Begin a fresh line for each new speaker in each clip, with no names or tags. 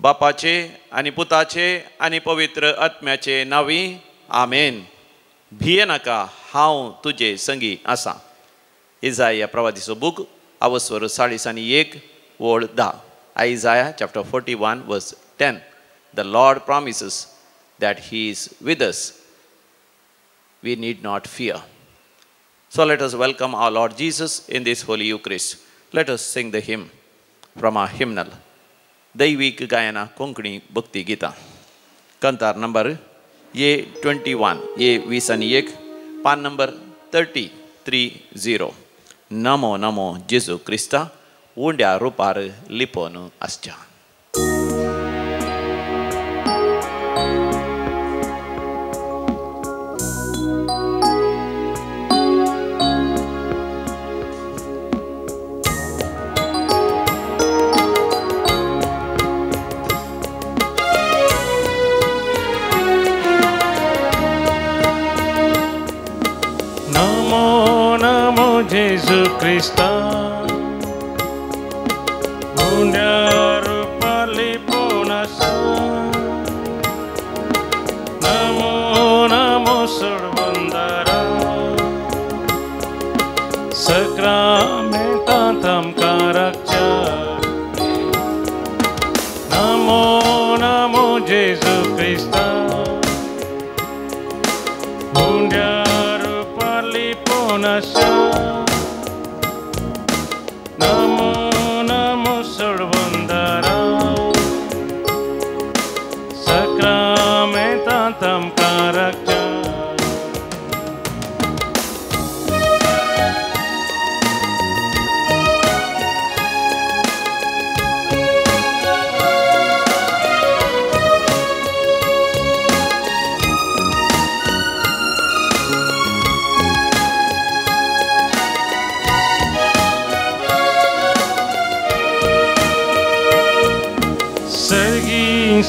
बापाचे आनी पुताचे आनी पवित्र आत्म्याचे नावी आमेन. भिये नाका, हांव तुजे संगी आसा. इजाया प्रवादीचो बूक आवस्वर 41 वोळ 10. Isaiah chapter 41 verse 10. The Lord promises that He is with us. We need not fear. So let us welcome our Lord Jesus in this Holy Eucharist. Let us sing the hymn from our hymnal. दैविक गायना कोंकणी भक्ती Gita. कंतार number A21, A21, पान number 30. Namo Namo जेजू Crysta, उंड्या रुपार लिपोन आसच्या.
जेजू Crysta, उंड्या Rupali पोनासा. Namo Namo सोडवंदारा, सक्रामेंतांत आमकां राखच्या. नमो नमो जेजू Crysta, उंड्या Rupali पोनासा. Namo Namo सोडवंदारा, सक्रामेंतांत आमकां राखच्या.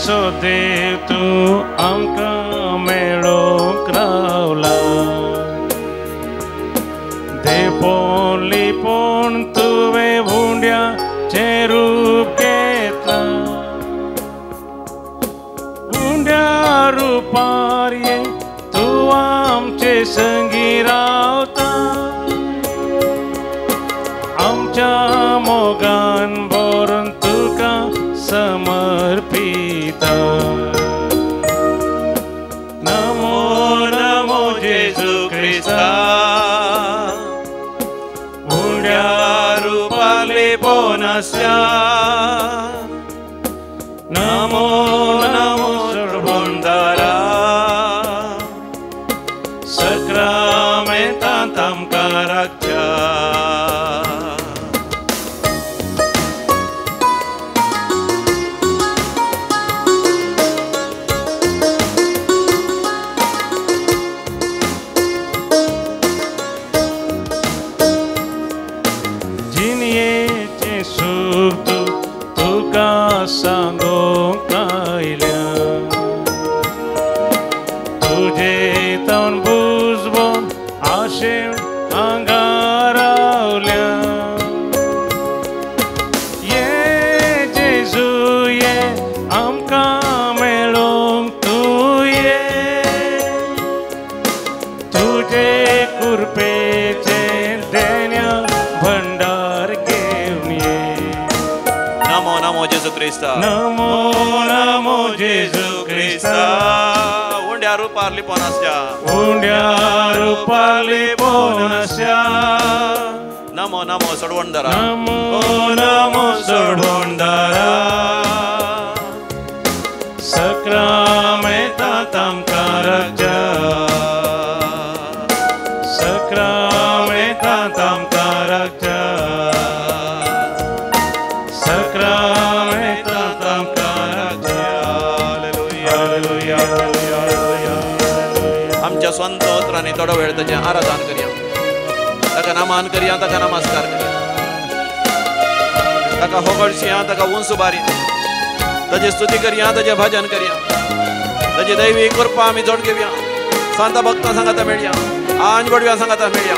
So देव तूं आमकां मेळोंक रावला. देवोन लिपोन तुवें उंड्याचें रूप घेतला. उंड्या रुपार ये तूं आमचे संगी रावता. आमच्या मोगान भरून तुका समर्पिता. नमो नमो जेजू क्रिस्ता, उंड्या रुपाले पोनास्या. नमो नमो सोडवंदारा, सक्रामेंतांत आमकां राखच्या. सांगोंक आयल्या. तुजे तन बुजवून आशेन हांगा रावल्या. ये जेजू ये आमकां मेळोंक तूं ये. तुजे कृपेचे देण्या भंडार घेवन ये.
नमो नमो जेजू क्रिस्ता,
नमो नमो जेजू क्रिस्ता,
उंड्या रुपार लिपोन आसच्या.
उंड्या रुपार लिपोन आसच्या.
नमो नमो सोडवंदारा,
नमो नमो सोडवंदारा, सक्रामेंतांत आमकां राखच्या. सक्रामेंतांत आमकां राखच्या. सक्रामेंतांत आमकां राखच्या. Hallelujah, hallelujah, hallelujah.
आमच्या स्वंत उतरांनी थोडो वेळ ताचें आराधन करया, ताका नमान करया, ताका नमस्कार करया, ताका होगळशया, ताका उंच बारी, ताची स्तुती करया, ताचें भजन करया. ताची दैवी कृपा आमी जोड घेवया. सांत भक्तां सांगाता मेळया, आंज बडव्या सांगाता मेळया.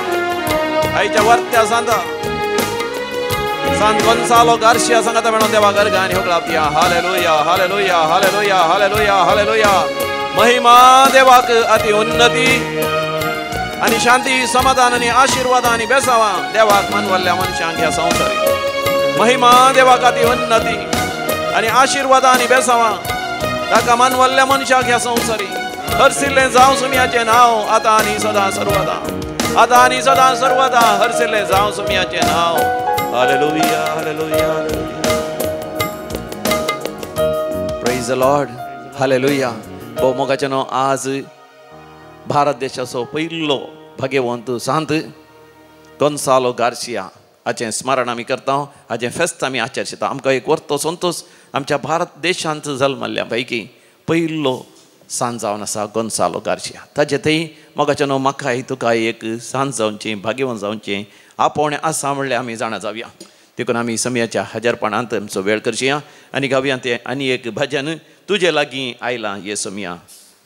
आयच्या वर्त्या Santa San Gonzalo Garcia Sangata Menon Deva Gargani Hoglapia. Hallelujah, hallelujah, hallelujah, hallelujah, hallelujah. महिमा देवाक अति उन्नती आणि शांती समाधान आणि आशीर्वाद आणि बेसावा देवाक मनवल्ल्या मनशांक ह्या संवसारी महिमा देवाक अति उन्नती आणि आशीर्वाद आणि बेसावा ताका मनवल्ल्या मनशांक ह्या संवसारी हरसिल्ले जावं सुमयाचे नाव आता आणि सदा सर्वदा आता आणि सदा सर्वदा हरसिल्ले जावं सुमयाचे नाव hallelujah hallelujah praise the lord hallelujah मोगाचनो आज भारत देशाचो पयलो भाग्यवंत सांत गोन्सालो गार्सिया हाचें स्मरण आमी करता हाचें फेस्त आमी आचरता आमकां एक वर्तो संतोश आमच्या भारत देशांत जल्मल्ल्या पैकी पयलो सांत जावन आसा गोन्सालो गार्सिया ताचे थंय मोगाचनो म्हाकाय तुकाय एक सांत जावचें भाग्यवंत जावचें आपोवणें आसा म्हणल्यार आमी जाणा जावया देखून आमी समयाच्या हजारपणांत आमचो वेळ करचया आनी गावया तें आनी एक भजन तुजे लागीं आयलां येसुमिया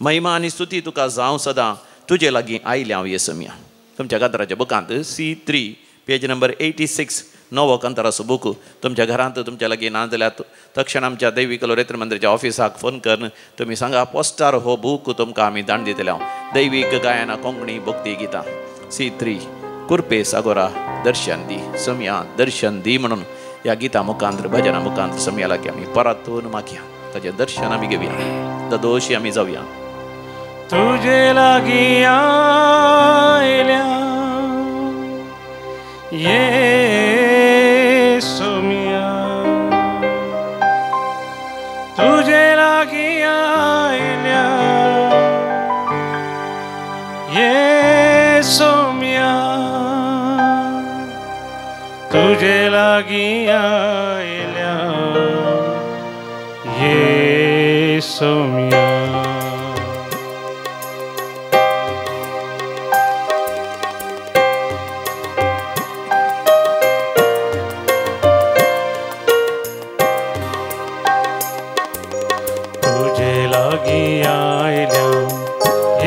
महिमा आनी स्तुती तुका जावं सदां तुजे लागीं आयल्या हांव येसुमिया तुमच्या कांतराच्या बुकांत C3 पेज नंबर 86 नवो कांतराचो बूक तुमच्या घरांत तुमच्या लागीं ना जाल्यार तक्षण आमच्या दैवीक लोरेत्र मंदिराच्या ऑफिसाक फोन करून तुमी सांगा पोस्टार हो बूक तुमकां आमी धाडून दितले हांव दैवीक गायनां कोंकणी भक्ती गितां C3 कुरपे सागोरा दर्शन दी समया दर्शन दी म्हणून ह्या गितां मुखांत भजना मुखांत समया लागीं आमी परतून मागया ताचें दर्शन आमी घेवया दोशी आमी जावया
तुजे लागीं आयल्या येसुमिया तुजे लागीं आयल्या येसुमिया तुजे लागीं आयल्या येसुमिया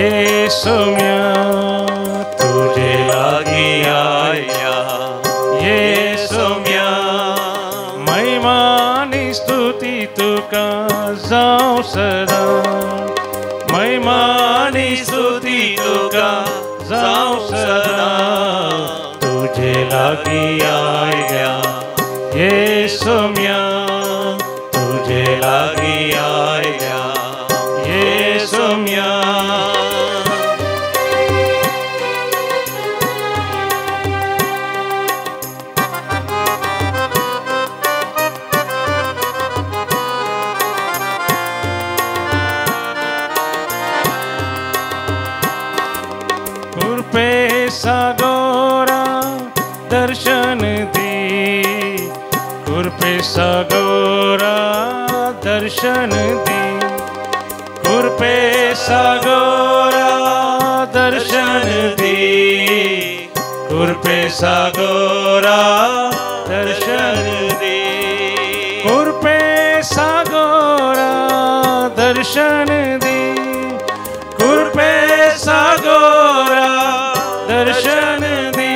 येसुमिया तुझे लागीं आयल्या येसुमिया महिमा आनी स्तुती तुका जावं सदा महिमा आनी स्तुती तुका जावं सदा तुझे लागीं आयल्या येसुमिया तुझे लागीं आयल्या येसुमिया सागोरा दर्शन दी कुरपे सागोरा दर्शन दी कुरपे सागोरा दर्शन दी कुरपे सागोरा दर्शन दी कुरपे सागोरा दर्शन दी कुरपे सागोरा दर्शन दी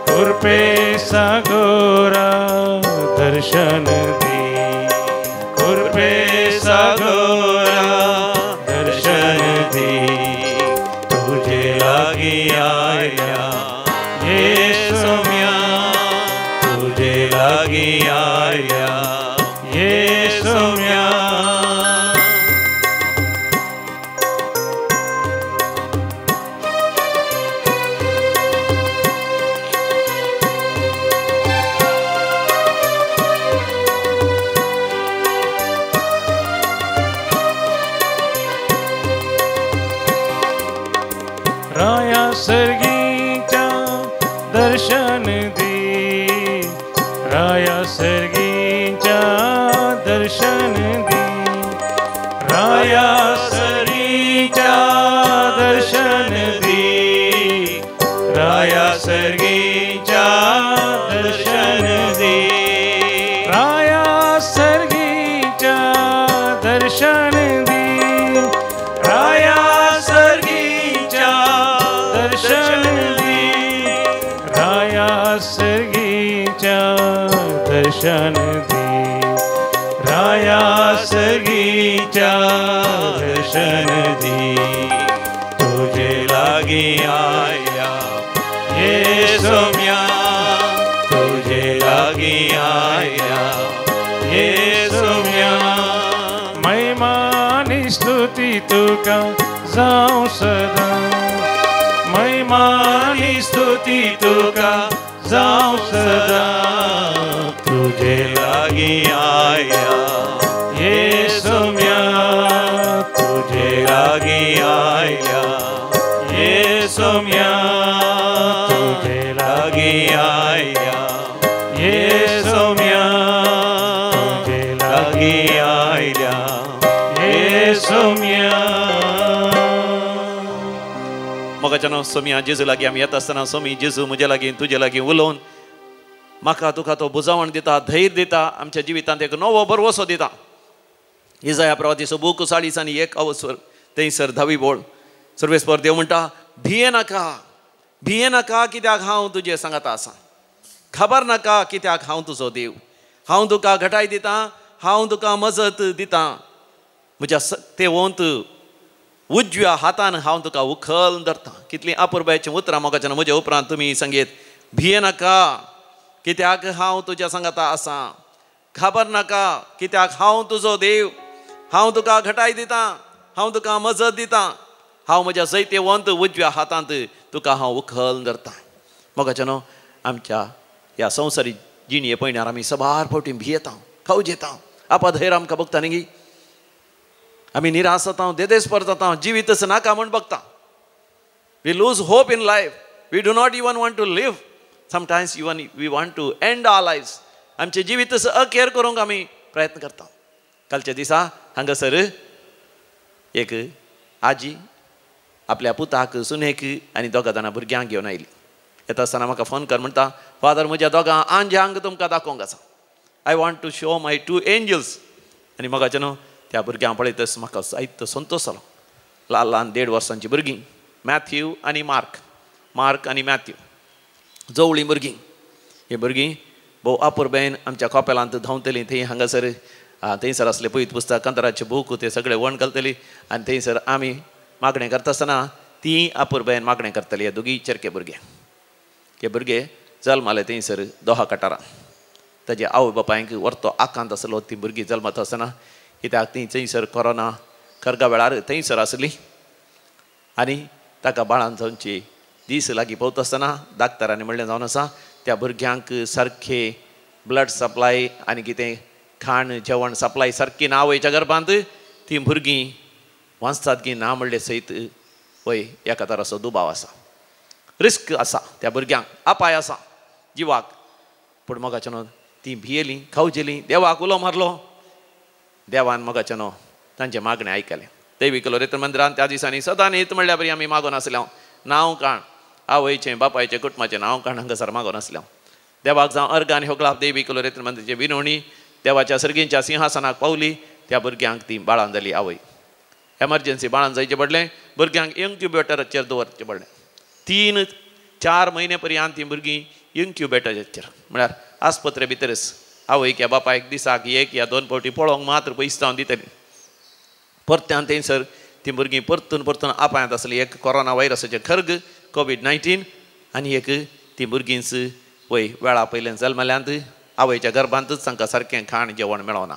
कुरपे सागोरा दर्शन दी कुरपे सागोरा दर्शन दी तुझे लागीं आयल्या येसुमिया तुझे लागीं आयल्या येसुमिया राया सर्गीच्या दर्शन दी राया सर्गीच्या दर्शन दी राया सर्गीच्या दर्शन दी राया सर्गीच्या दर्शन दी राया सर्गीच्या दर्शन दी राया सर्गीच्या दर्शन दी राया सर्गीच्या दर्शन दी, राया सर्गीच्या दर्शन दी. तुझे लागी आया ये सोम्या, तुझे लागी आया ये सोम्या. महिमानी स्तुती तुका जाऊ सदा, महिमानी स्तुती तुका जाऊ सदा. तुझे लागी आया ये सोम्या, तुझे लागी आया ये सोम्या, तुझे लागी आया ये सोम्या, तुझे लागी आया ये सोम्या.
मोगाच्यानो सोम्या जेजू लागीं आमी येता आसतना सोमी जेजू म्हजे लागीं तुजे लागीं उलोवन म्हाका तुका तो बुजावण दिता, धैर्य दिता, आमच्या जिवितांत एक नवो बरवसो दिता. इसाया प्रवादीचो बूक 40:1 थंयसर 10वी बोळ सर्वेस्पर देव म्हणटा, भिये नाका कित्याक हांव तुजे सांगाता आसा. खबर नाका कित्याक हांव तुजो देव. हांव तुका घटाय दिता, हांव तुका मजत दिता. म्हज्या सत्तेवंत उजव्या हातान हांव तुका उखल धरता. कितलीं अपुर्बायेचीं उतरां मोगाच्यान म्हज्या उपरांत तुमी संगीत. भिये नाका कित्याक हांव तुज्या सांगाता आसा. खबर नाका कित्याक हांव तुजो देव. हांव तुका घटाय दिता, हांव तुका मजत दिता. हांव म्हज्या सैतेवंत उजव्या हातांत तुका हांव उखल धरता. मोगाच्यानो आमच्या ह्या संवसारी जिणये पळयण्यार आमी सबार फावटी भियेता, खावज येता, आपधैर आमकां बगता न्ही. आमी निराश जाता, देदेस्पर जाता, जिवीतच नाका म्हण बगता. We lose hope in life. We do not even want to live. Sometimes even we want to end our lifes. आमचे जिवीतच अखेर करूंक आमी प्रयत्न करता. कालच्या दिसा हांगासर एक आजी आपल्या पुताक, सुनेक आनी दोगां जाणां भुरग्यांक घेवन आयली. येता आसतना म्हाका फोन कर म्हणटा, फादर म्हज्या दोगां आंजांक तुमकां दाखोवंक आसा. I want to show my 2 angels. आनी म्हाका न्हू त्या भुरग्यांक पळयतस म्हाका जायत संतोश जालो. ल्हान ल्हान 1.5 वर्सांची भुरगीं, मॅथ्यू आनी मार्क आनी मॅथ्यू, जवळीं भुरगीं. ही भुरगीं भोव अपुर्बायेन आमच्या कॉपेलांत धांवतलीं. थंय हांगासर थंयसर असलें पळयत पुस्तक कंतराचें बूक तें सगळें वण घालतलीं. आनी थंयसर आमी मागणें करता आसतना तीं अपुर्बायेन मागणें करतलीं. हे दोगी चरके भुरगे. हे भुरगे जल्माले थंयसर दोहा कटारां. ताजे आवय बापायक व्हरतो आकांत आसलो तीं भुरगीं जल्मता आसतना. कित्याक ती थंयसर कोरोना खरगा वेळार थंयसर आसली. आनी ताका बाळान जावची दीस लागीं पावता आसतना डाक्टरांनी म्हणलें जावन आसा, त्या भुरग्यांक सारकें ब्लड सप्लाय आनी कितें खाण जेवण सप्लाय सारकी ना आवयच्या गर्भांत. तीं भुरगीं वाचतात की ना म्हणले सयत वय एका तराचो दुबाव आसा, रिस्क आसा त्या भुरग्यांक, अपाय आसा जिवाक. पूण मोगाच्यानो तीं भियेलीं, खावजेलीं, देवाक उलो मारलो. देवान मोगाच्यानो तांचें मागणें आयकलें. देवी कलोरेत्र मंदिरांत त्या दिसांनी सदां न्हीत म्हणल्या बरी आमी मागोन आसल्या. नांव काण आवयचें बापायचें कुटुंबाचें नांव काण हांगासर मागोन आसल्या. देवाक जावं अर्गान होगलाप देवी कलोरेत्र मंदिराचे विनवणी देवाच्या सर्गींच्या सिंहासनाक पावली. त्या भुरग्यांक ती बाळान जाली आवय. एमर्जन्सी बाळान जायचें पडलें. भुरग्यांक इन्क्युबेटराचेर दवरचें पडलें. 3-4 म्हयने पर्यंत तीं भुरगीं इन्क्युबेटराचेर म्हळ्यार आस्पत्रे भितरच आवयक या बापायक दिसाक 1 या 2 फावटी पळोवंक मात्र पयस जावन दितलीं. परत्यान थंयसर तीं भुरगीं परतून आपायांत आसलीं. एक कोरोना वायरसाचें खर्ग कोविड-19 आनी एक तीं भुरगींच वय वेळा पयल्यान जल्मल्यांत आवयच्या गर्भांतच तांकां सारकें खाण जेवण मेळोना.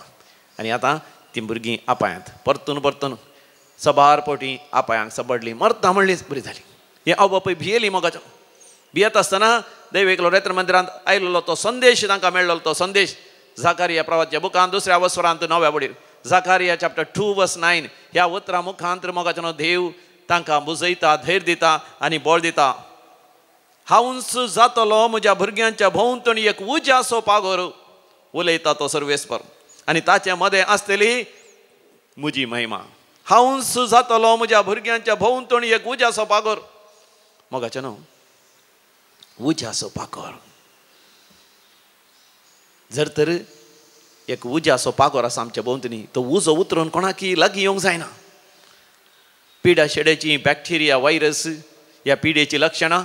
आनी आतां तीं भुरगीं आपायांत परतून सबार फावटी आपायांक सबडलीं, मरता म्हणलींच बरी जाली. हें आवय बापूय भियेलीं. मोगाचो भियेत आसतना दैवीक लोरेत्र मंदिरांत आयिल्लो तो संदेश तांकां मेळ्ळो. तो संदेश जाकारिया प्रवादच्या बुकांत 2ऱ्या वस्वरांत 9व्या बडीर जाकारिया चॅप्टर 2:9 ह्या उतरां मुखांतर मोगाचो देव तांकां बुजयता, धैर्य दिता आनी बळ दिता. हांवच जातलो म्हज्या भुरग्यांच्या भोंवतणी एक उज्याचो पागोर उलयता तो सर्वेस्पर आनी ताचे मदें आसतली म्हजी महिमा. हांवच जातलो म्हज्या भुरग्यांच्या भोंवतणी एक उज्याचो पागोर. मोगाचें न्हू उज्याचो पागोर. जर तर एक उज्याचो पागोर आसा आमच्या भोंवतणी, तो उजो उतरून कोणाकी लागीं येवंक जायना. पिड्या शेड्याची बॅक्टेरिया वायरस ह्या पिडेची लक्षणां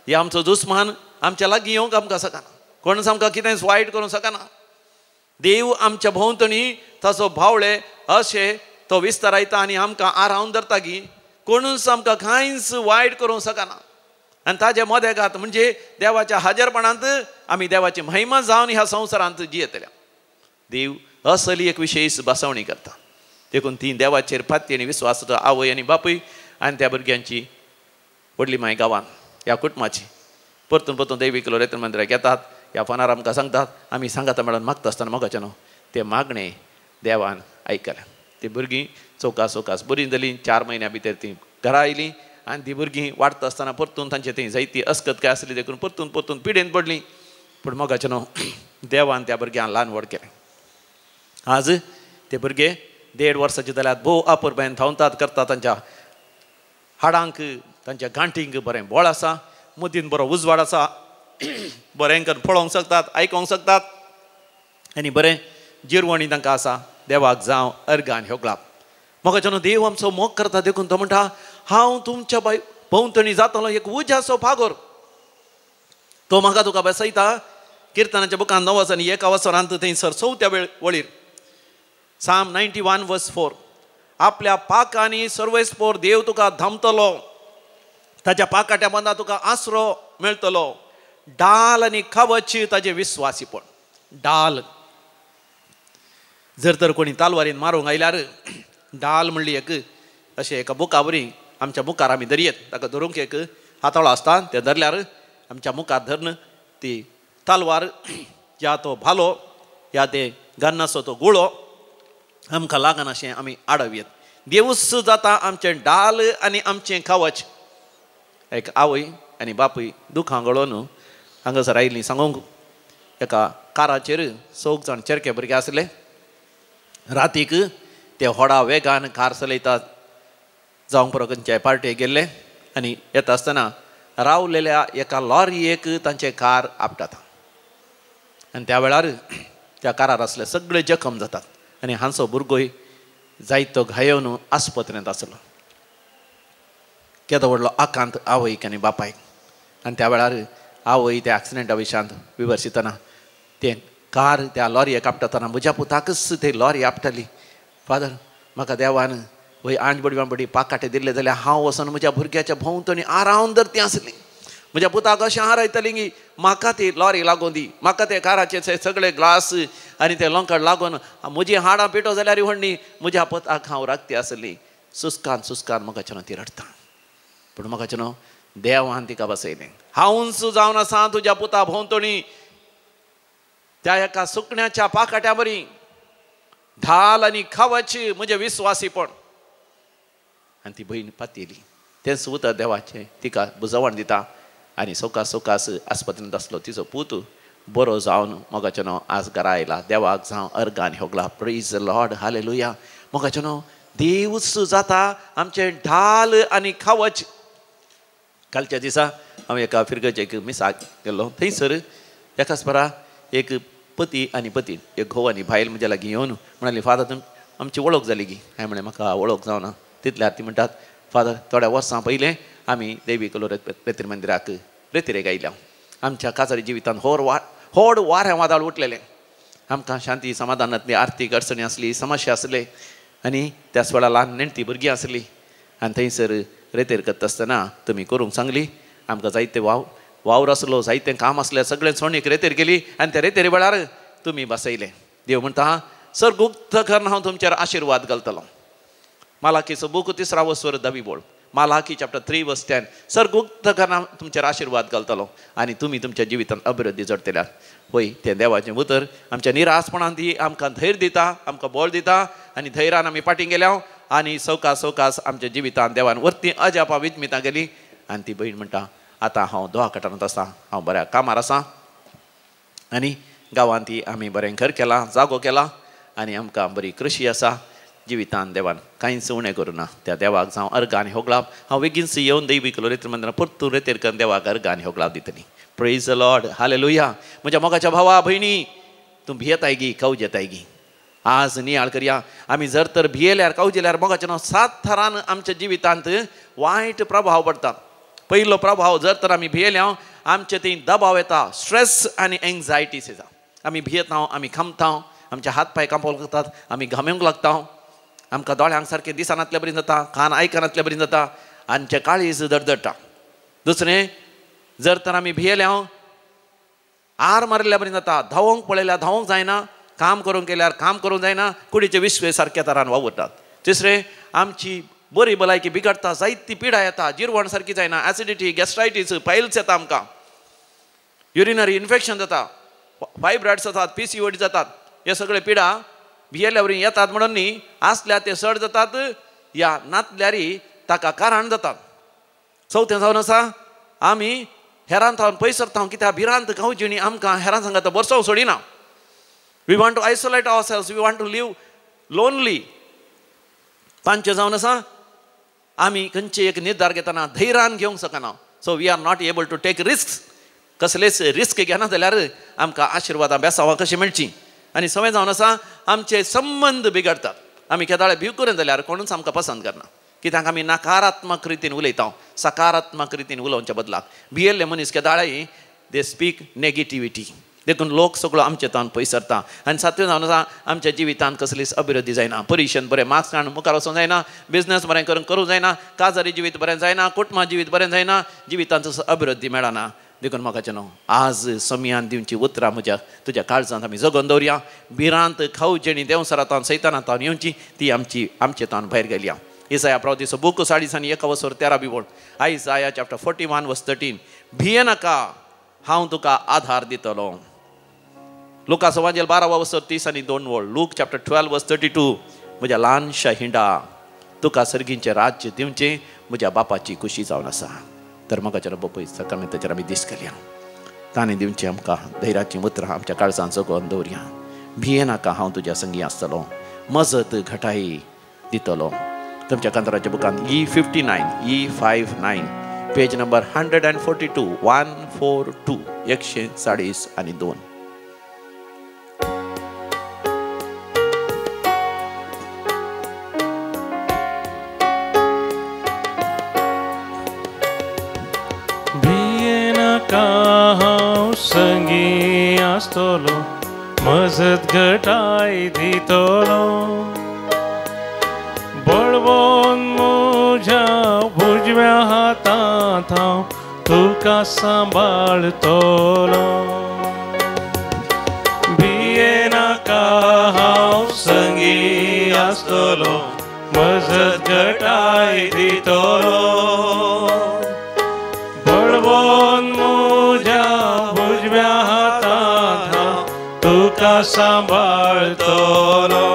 हे आमचो दुस्मान आमच्या लागीं येवंक आमकां शकना. कोण आमकां कितेंच वायट करूंक शकना. देव आमच्या भोंवतणी तसो भावळे अशे तो विस्तारायता आनी आमकां आरावन धरता की कोणूच आमकां कांयच वायट करूंक शकना. आनी ताजे मदेगात म्हणजे देवाच्या हाजरपणांत आमी देवाची महिमा जावन ह्या संवसारांत जियेतल्या. देव असली एक विशेश बसवणी करता. देखून ती देवाचेर फाती आनी विस्वास आवय आनी बापूय आनी त्या भुरग्यांची व्हडली माय गांवांत ह्या कुटुंबाची परतून परतून दैवीक लोरेत्र मंदिराक येतात. ह्या फोनार आमकां सांगतात. आमी सांगाता मेळून मागता आसतना मोगाचें न्हू ते मागणें देवान आयकलें. ती भुरगीं चौकास बरीं जालीं. 4 म्हयन्या भितर तीं घरा आयलीं आनी ती भुरगीं वाडता आसतना परतून तांचे थंय जायती अस्कत काय आसली देखून परतून पिडेन पडलीं. पूण मोगाचें न्हू देवान त्या भुरग्यांक ल्हान व्हड केलें. आज ते भुरगे 1.5 वर्साचे जाल्यार भोव आपुरबायेन धांवतात करतात. तांच्या हाडांक तांच्या गांठींक बरें बळ आसा. मदीन बरो उजवाड आसा. बरें करून पळोवंक शकतात आयकोंक शकतात आनी बरें जिरवणी तांकां आसा. देवाक जावं अर्गान होगलाप. म्हाका न्हू देव आमचो मोग करता देखून तो म्हणटा हांव तुमच्या भोंवतणी जातलो एक उज्याचो फागोर. तो म्हाका तुका बसयता. किर्तनाच्या बुकान 9 आनी 1 वसरांत थंयसर 4थ्या वळीर Psalm 91 verse 4 आपल्या पाकांनी सर्वेस्पोर देव तुका धामतलो. ताच्या पाकाट्या बंदा तुका आसरो मेळटलो. डाल आनी कवच ताजे विस्वासीपण. डाल जर तर कोणी तालवारीन मारूंक आयल्यार डाल म्हणली एक अशें एका बुका वरी आमच्या मुखार आमी धरयेत. ताका धरूंक एक हाताळो आसता. ते धरल्यार आमच्या मुखार धरून ती तालवार या तो भालो या ते गन्नाचो तो गुळो आमकां लागना अशें आमी आडवयेत. देवूच जाता आमचें डाल आनी आमचें कवच. एक आवय आनी बापूय दुखां गळोवन हांगासर आयिल्लीं सांगूंक एका काराचेर 4 जाण चेरके भुरगे आसले. रातीक ते व्हडा वेगान कार चलयतात. जावंक पुरो खंयच्याय पार्टेक गेल्ले आनी येता आसतना रावलेल्या एका लॉरियेक तांचे कार आपटाता. आनी त्या वेळार त्या कारार आसले सगळे जखम जातात आनी हांचो भुरगोय जायतो घायोवन आस्पत्रेंत आसलो. केदो व्हडलो आकांत आवयक आनी बापायक. आनी त्या वेळार आवय त्या एक्सिडेंटा विशयांत विवरशितना ते कार त्या लॉरियेक आपटतना म्हज्या पुताकच ते लॉरी आपटली. फादर म्हाका देवान वय आंजबडी पाकाटे दिल्ले जाल्यार हांव वचून म्हज्या भुरग्याच्या भोंवतणी आरावन धरती आसली. म्हज्या पुताक अशें हारयतली की म्हाका ती लॉरी लागून दी. म्हाका ते काराचे सगळे ग्लास आनी ते लोंकड लागून म्हजी हाडां पेटो जाल्यार व्हडली. म्हज्या पुताक हांव राखती आसली. सुस्कान म्हाका ती रडटा. पूण म्हाका देवान तिका बसयलें. हांवूच जावन आसा तुज्या पुता भोंवतणी त्या एका सुकण्याच्या पाकाट्या बरी ढाल आनी कवच म्हजें विस्वासीपण. आनी ती भयण पातयली. तेंच उतर देवाचें तिका बुजवण दिता. आनी सोकास आस्पत्रेंत आसलो तिचो पूत बरो जावन मोगाचें न्हू आज घरा आयला. देवाक जावं अर्गान होगला. Praise the lord hallelujah. मोगाचें न्हू देवूच जाता आमचें ढाल आनी कवच. कालच्या दिसा हांव एका फिरगेचे एक मिसाक गेल्लो. थंयसर एकाच बरा एक पती आनी पती एक घोव आनी बायल म्हज्या लागीं येवन म्हणाली फादर आमची वळख जाली गी. हांवें म्हळें म्हाका वळख जावना. तितल्यार ती म्हणटात फादर थोड्या वर्सां पयलें आमी दैवीक लोरेत्र मंदिराक रेतीरेक आयल्या. आमच्या काजारी जिवितांत व्हड वारें वादळ उठलेलें. आमकां शांती समाधानांतली आर्थीक अडचणी आसली समस्या आसले आनी त्याच वेळार ल्हान नेणटी भुरगीं आसलीं. आनी थंयसर रेतेर करता आसतना तुमी करूंक सांगली. आमकां जायते वावर आसलो जायतें काम आसलें सगळें सोडून रेतेर गेली आनी त्या रेतेर वेळार तुमी बसयले. देव म्हणटा सर गुप्त करून हांव तुमचेर आशिर्वाद घालतलो. मालाकीचो बूक 3 वसवर 10 बोळ. मालाकी चॅप्टर 3 verse 10 सर गुप्त करून हांव तुमचेर आशिर्वाद घालतलो आनी तुमी तुमच्या जिवितांत अभिवृद्धी जोडटल्यार. पळय तें देवाचें उतर आमच्या निरासपणांत ती आमकां धैर्य दिता आमकां बळ दिता आनी धैर्यान आमी फाटीं गेल्या आनी सवकास आमच्या जिवितांत देवान व्हरती अजापा विजमितां गेली. आनी ती भयण म्हणटा आतां हांव दोहा कटारांत आसा हांव बऱ्या कामार आसा आनी गांवांत ती आमी बरें घर केलां जागो केला आनी आमकां बरी कृशी आसा. जिवितांत देवान कांयच उणें करूं ना. त्या देवाक जावं अर्गान होगलाप. हांव बेगीनच येवन दैवीक लोरेत्र मंदिरांत परतून रेतेर करून देवाक अर्गान होगलाप दितली. Praise the lord hallelujah. म्हज्या मोगाच्या भावा भयणी तूं भियेताय गी कवज येताय गी. आज नियाळ करया. आमी जर तर भियेल्यार कवजिल्यार मोगाचें न्हू 7 थरान आमच्या जिवितांत वायट प्रभाव पडटा. पयलो प्रभाव जर तर आमी भियेल्या आमचे थंय दबाव येता. स्ट्रेस आनी एंग्जायटीज येता. आमी भियेता आमी खमता आमचे हात पाय कांपोवंक लागतात, आमी घामेवंक लागता, आमकां दोळ्यांक सारकें दिसनातल्या बरी जाता, कान आयकनातल्या बरी जाता, आमचें काळीज धडधडटा. दुसरें, जर तर आमी भियेल्या आर मारिल्ल्या बरी जाता, धांवोंक पळयल्यार धांवोंक जायना, काम करूंक केल्यार काम करूंक जायना, कुडीचे विश्वे सारक्या तरान वावुरतात. तिसरें, आमची बरी भलायकी बिगडटा, जायती पिडा येता, जिरवण सारकी जायना, एसिडिटी, गॅस्ट्रायटीस, पायल्स येता, आमकां युरिनरी इन्फेक्शन जाता, फायब्रॉइड्स जातात, PCOD जातात. हे सगळे पिडा भियेल्या वरी येतात म्हणून न्ही, आसल्यार ते चड जातात, या नातल्यार ताका कारण जातात. चवथें जावन आसा, आमी हेरांत थावन पयस सरता, कित्याक भिरांत गांवची न्ही आमकां हेरां सांगात बसोवंक सोडिना. We want to isolate ourselves, we want to live lonely. पांचवें जावन आसा, आमी खंयचे एक निर्धार घेतना धैर्यान घेवंक शकना. So we are not able to take risk. कसलेच रिस्क घेना जाल्यार आमकां आशिर्वादां बेसावां कशी मेळची. आनी सवय जावन आसा, आमचे संबंद बिगडतात. आमी केदाळे भिव करून जाल्यार कोणूच आमकां पसंद करना, कित्याक आमी नकारात्मक रितीन उलयता, सकारात्मक रितीन उलोवच्या बदलाक भियेल्ले मनीस केदाळे दे स्पीक नेगेटिविटी, देखून लोक सगळो आमचे तान पयस सरता. आनी सातवें जावन आसा, आमच्या जिवितांत कसलीच अभिवृद्धी जायना. परिक्षेन बरें मार्क्स हाडून मुखार वचूंक जायना, बिजनेस बरें करूंक जायना, काजारी जिवीत बरें जायना, कुटुंबा जिवीत बरें जायना, जिवितांत अभिवृद्धी मेळना. देखून म्हाका न्हू आज समयान दिवची उतरां म्हज्या तुज्या काळजांत आमी जगोवन दवरया. भिरांत खावची आनी देंवसरांत सैतानांत येवची ती आमचे तान भायर गेल्या. Isaiah प्रॉफिटीचो बूक 41:13 Isaiah chapter 41 verse 13. भिये नाका, हांव तुका आधार दितलो. लुकास एवांजेल 12:30 Luke chapter 12 verse 32. म्हज्या ल्हानशा हिंडा तुका सर्गींचें राज्य दिवचें म्हज्या बापाची खुशी जावन आसा. तर म्हाका रब्ब पळय सकाळीं ताचेर आमी दीस केल्या, ताणें दिवचें आमकां धैर्याची उतरां आमच्या काळजांत जगोवन दवरया. भिये नाका, हांव तुज्या संगी आसतलो, मजत घटाई दितलो. तुमच्या कांतराच्या बुकान E59 पेज नंबर 142 142.
भिये नाका, हांव संगी आसतलो, मजत घटाय दितलो. बळवून म्हज्या उजव्या हातांत हांव तुका सांबाळतलो. भिये नाका, हांव संगी आसतलो, मजत घटाय दितलो. बळवून म्हज्या उजव्या हातांत हांव तुका सांबाळतलो.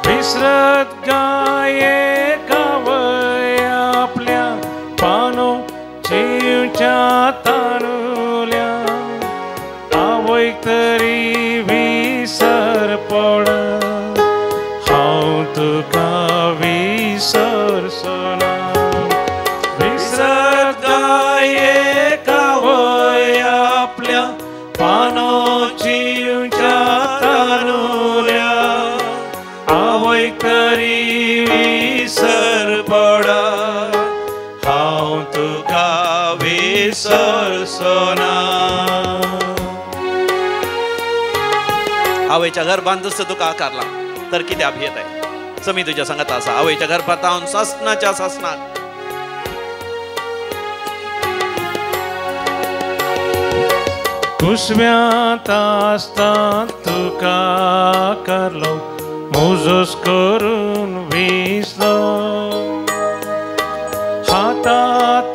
विसरत गाये कावय आपल्या पानो चिवच्या तानुल्या, आवयक तरी विसर पड, हांव तुका विसरसना. विसरत गाये कावय आपल्या पानो चिवच्या तानुल्या, आवय तरी विसर पडा, हांव तुका विसरसना.
आवयच्या गर्भांत जसं तुका आकारला तर कित्याक भियेताय. समी तुज्या सांगात आसा, आवयच्या गर्भांत हांव ससनाच्या ससनाक
कुसव्यांत आसता तुका आकारलो, मोजोस करून विसलो. हाता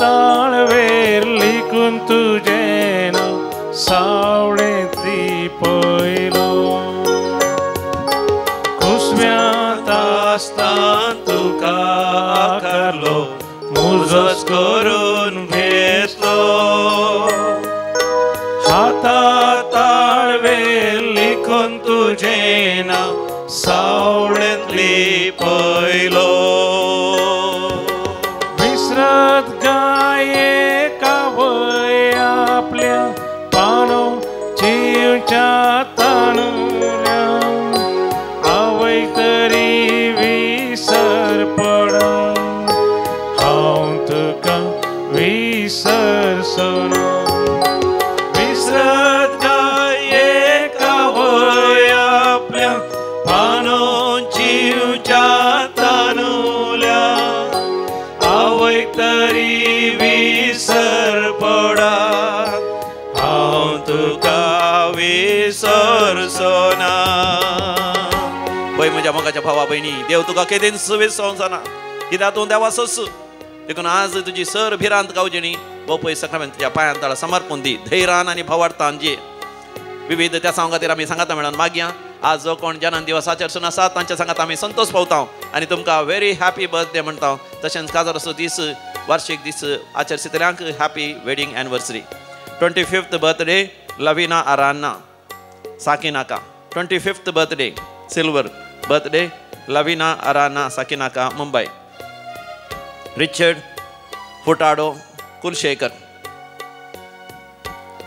ताळवेर लिखून तुजें नांव सावळेंतली पयलो. कुसव्यांत आसता तुका आकारलो, मोजोस करून विसलो. हाता ताळवेर लिखून तुजें नांव सावळेंतली पयलो. विसरत गाये कावय आपल्या पानो चिवच्या तानुल्या, आवय तरी विसर पड, हांव तुका विसरसना. विसरत गाये कावय
सरसोना. पळय म्हज्या मोगाच्या भावा भयणी, देव तुका केदेंच विसवना, कित्याक तूं देवा सस. देखून आज तुजी सर भिरांत गावजणी वो पळय सकाळी तुज्या पांयां तळा समर्पण दी, धैर्यान आनी भवार्थान जे. विविध त्या सांगा खातीर आमी सांगाता मेळोन मागया. आज जो कोण जन्म दिवस आचरसून आसा तांच्या सांगात आमी संतोष पावता आनी तुमकां व्हेरी हॅपी बर्थडे म्हणटा. तशेंच काजाराचो दीस वार्षिक दीस आचरसितल्यांक happy wedding anniversary. 25th birthday Lavina Aranha Sakinaka. 25th birthday silver birthday Lavina Aranha Sakinaka Mumbai. Richard Furtado Kulshekar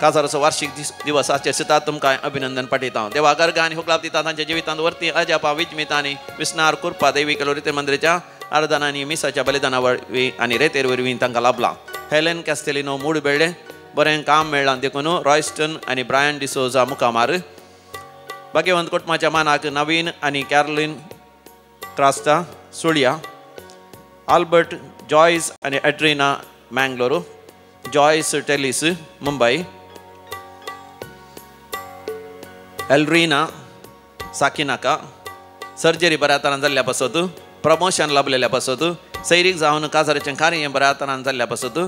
काजाराचो वार्षिक दिवस आचरसितात तुमकां अभिनंदन पाठयता. देवा गर्ग आनी हुकलाप दिता तांच्या जिवितांत वर्ती अजापा विजमिता आनी विस्नार कुरपा दैवी कलोरिते मंदिराच्या आराधनांनी मिसाच्या बलिदाना वरवीं आनी रेतेर वरवीं तांकां लाभला. हेलेन कॅस्टेलिनो मूड बेळ्ळे बरें काम मेळ्ळां देखून रॉयस्टन आनी ब्रायन डिसोजा मुखामार. भाग्यवंत कुटुंबाच्या मानाक नवीन आनी कॅरोलिन क्रास्टा सुळिया. आल्बर्ट जॉयस आनी एड्रिना मँगलोरू. जॉयस टेलिस मुंबई. एल्रिना साकिनाका सर्जरी बऱ्या तरान जाल्ल्या पासत, प्रमोशन लाभलेल्या पासत, सैरीक जावन काजाराचें कार्य बऱ्या तरान जाल्ल्या पासत,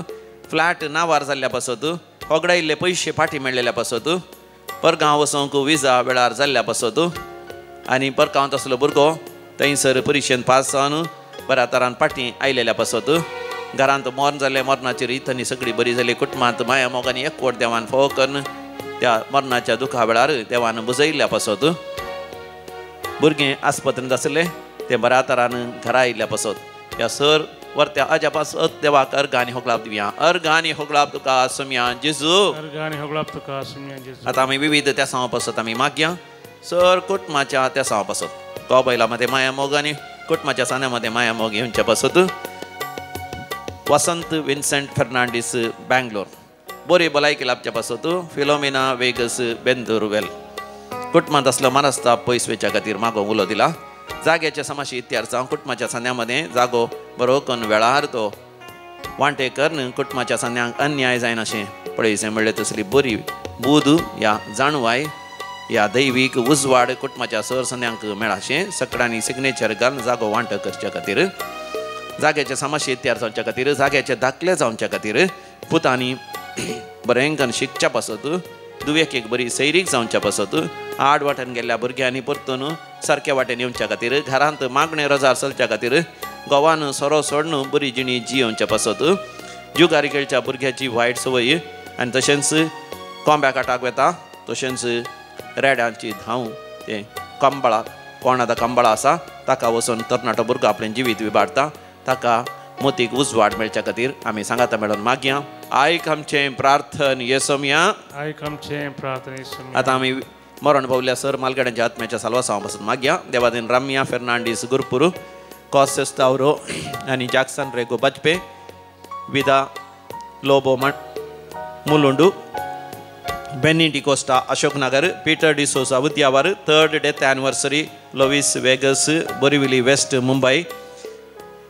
फ्लॅट नावार जाल्ल्या पासत, होगडायिल्ले पयशे फाटी मेळ्ळेल्या पासत, परगांव वचोंक विजा वेळार जाल्ल्या पासत आनी परगांव तसलो भुरगो थंयसर परिक्षेंत पास जावन बऱ्या तरान फाटी आयलेल्या पासत. घरांत मरण जाल्ले मरणाची रीत आनी सगळी बरी जाली. कुटुंबांत माया मोगांनी एकवट देवान फोव करून त्या मरणाच्या दुखा वेळार देवान बुजयल्ल्या पासत. भुरगें आस्पत्रेंत आसले ते बऱ्या तरान घरा आयिल्ल्या पासत. ह्या सर वर्त्या अजा पासत देवाक अर्घ आनी होगलाप दिवया. अर्घ आनी होगलाप तुका सुमया जेजू. आतां आमी विविध त्या सांव पासत आमी मागया. सर कुटुंबाच्या त्या सांव पासत तो बैला मध्ये माया मोग आनी कुटुंबाच्या सान्यामध्ये माया मोग येवच्या पासत. वसंत विन्सेंट फर्नांडीस बँगलोर बरी भलायकी लाभच्या पासत. फिलोमिना वेगस बेंदुरवेल कुटुंबांत असलो मनस्ताप पयस वेच्या खातीर मागो उलो दिला. जाग्याच्या समाशी इत्यार जावं कुटुंबाच्या सान्यामध्ये जागो बरो करून वेळार तो वांटेकर कुटुंबाच्या सान्यांक अन्याय जायन अशें पळयचें म्हणलें. तसली बरी बूद या जाणवाय या दैवीक उजवाड कुटुंबाच्या सर सान्यांक मेळाशें सगळ्यांनी सिग्नेचर घालून जागो वांटो करच्या खातीर, जाग्याच्या समाशी इत्यार जावच्या खातीर, जाग्याचे दाखले जावच्या खातीर, पुतांनी बरें करून शिकच्या पासत, दुवेक एक बरी सैरीक जावच्या पासत, आड वाटेन गेल्ल्या भुरग्यांनी परतून सारक्या वाटेन येवच्या खातीर, घरांत मागणे रजार चलच्या खातीर, गोवान सोरो सोडून बरी जिणी जियोवच्या पासत, जुगारी खेळच्या भुरग्याची वायट संवय आनी तशेंच कोंब्या काटाक वेता, तशेंच रेड्यांची धांव ते कंबळा कोण आतां कंबळा आसा ताका वचून तरणाटो भुरगो आपलें जिवीत विबाडटा. ताका मोतीक उजवाड मेळच्या खातीर आमी सांगाता मेळोन मागया. आयक आमचें प्रार्थन येसोम्या. आतां आमी मरण पावल्या सर मालगाड्यांच्या आत्म्याच्या साल्वासांव पासून मागया. देवादीन रामिया फेर्नांडीस गुरपुरू, कॉसेस तावरो आनी Jackson Rego Bajpe, Vida Lobo Mulund, Benny D'Costa Ashoknagar, Peter D'Souza Udyavar, 3rd death anniversary Louis Vegas Borivali west Mumbai.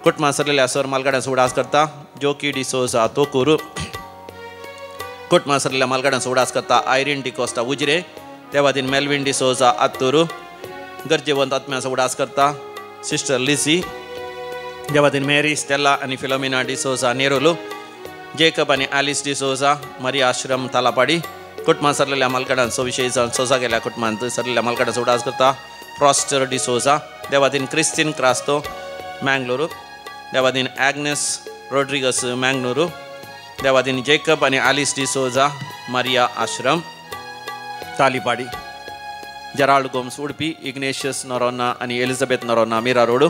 कुटुंबां सरलेल्या सर मालगाड्यांचो उडास करता. जोकी डिसोसा तोकूर कुटुंबां सरलेल्या मालगाड्यांचो उडास करता. आयरीन डिकोस्टा उजरे, देवादीन मेल्विन डिसोजा आत्तूर, गरजेवंत आत्म्याचो उडास करता. सिस्टर लिसी, देवादीन मेरी स्टेला आनी फिलोमिना डिसोजा नेरोलो, जेकब आनी ॲलिस डिसोजा मरिया आश्रम तालापाडी. कुटुंबां सरलेल्या मालगाड्यांचो विशय जावन सोजा गेल्या कुटुंबांत सरलेल्या मालगाड्यांचो उडास करता. फ्रॉस्टर डिसोजा, देवादीन क्रिस्टीन क्रास्तो मँगलोरू, देवादीन ॲग्नेस रोड्रिगस मँगलोरू, देवादीन जेकब आनी ॲलिस डिसोजा मरिया आश्रम तालिपाडी. जराल्ड गोम्स उडपी, इग्नेशियस नोरोना आनी एलिझाबेथ नोरोना मिरा रोड.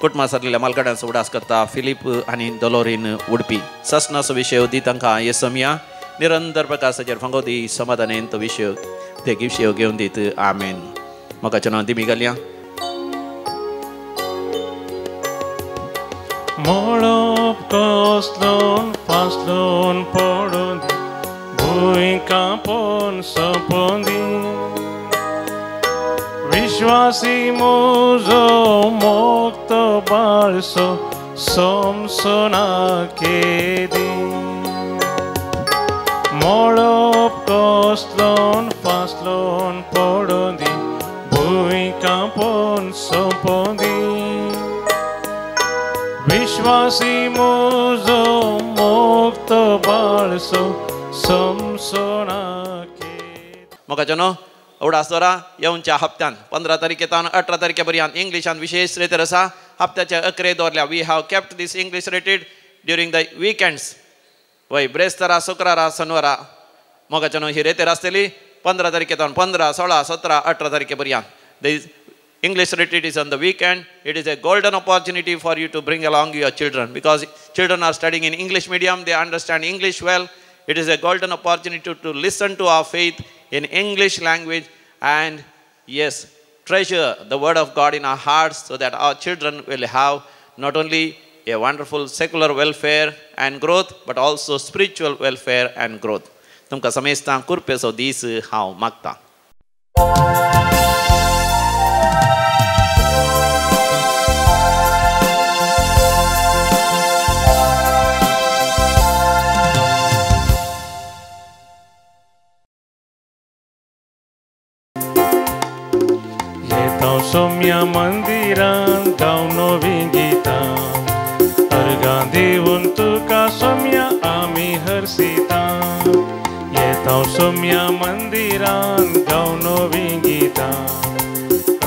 कुटुंबां सरलेल्या मालगाड्यांचो उडास करता. फिलीप आनी दोलोरीन उडपी. ससनाचो विशय दी तांकां येसोम्या. निरंतर प्रकाशाचेर फंगोदी समाधानेन तो विशय ते विशय घेवन दीत. आमेन. मोगाचें नांव दिमी घालया.
मोळप कसलोन फासलोन पडून भूंय कांपोन सोंपोन दी. विश्वासी म्हजो मोक्त बाळसो सोमसोना केदी. मोळप कसलोन फासलोन पडून सोपोदी विश्वासी मोजो मुक्त बाळसो समसोनाके
मोगाचनो एवढा येऊनच्या हप्त्यान 15 तारखेतान 18 तारखेपर्यंत इंग्लिशान विशेष रेतर आसा हप्त्याच्या अकरे दवरल्या we have kept these English rated during the weekends वय ब्रेस्तारा शुक्रारा शनिवारा मोगाचनो ही रेतेर आसतली 15 तारखेतान 15 16 17 18 तारखेपर्यंत the English retreat is on the weekend. It is a golden opportunity for you to bring along your children because children are studying in English medium. They understand English well. It is a golden opportunity to listen to our faith in English language and yes, treasure the word of God in our hearts so that our children will have not only a wonderful secular welfare and growth but also spiritual welfare and growth. तुमका समेस्तां कुरपेसो दीस हांव मागतां.
सोम्या मंदिरान गावनो विंगिता अर्गां दिवन तुका सोम्या आमी हरसिता येता सोम्या मंदिरान गावनो विंगिता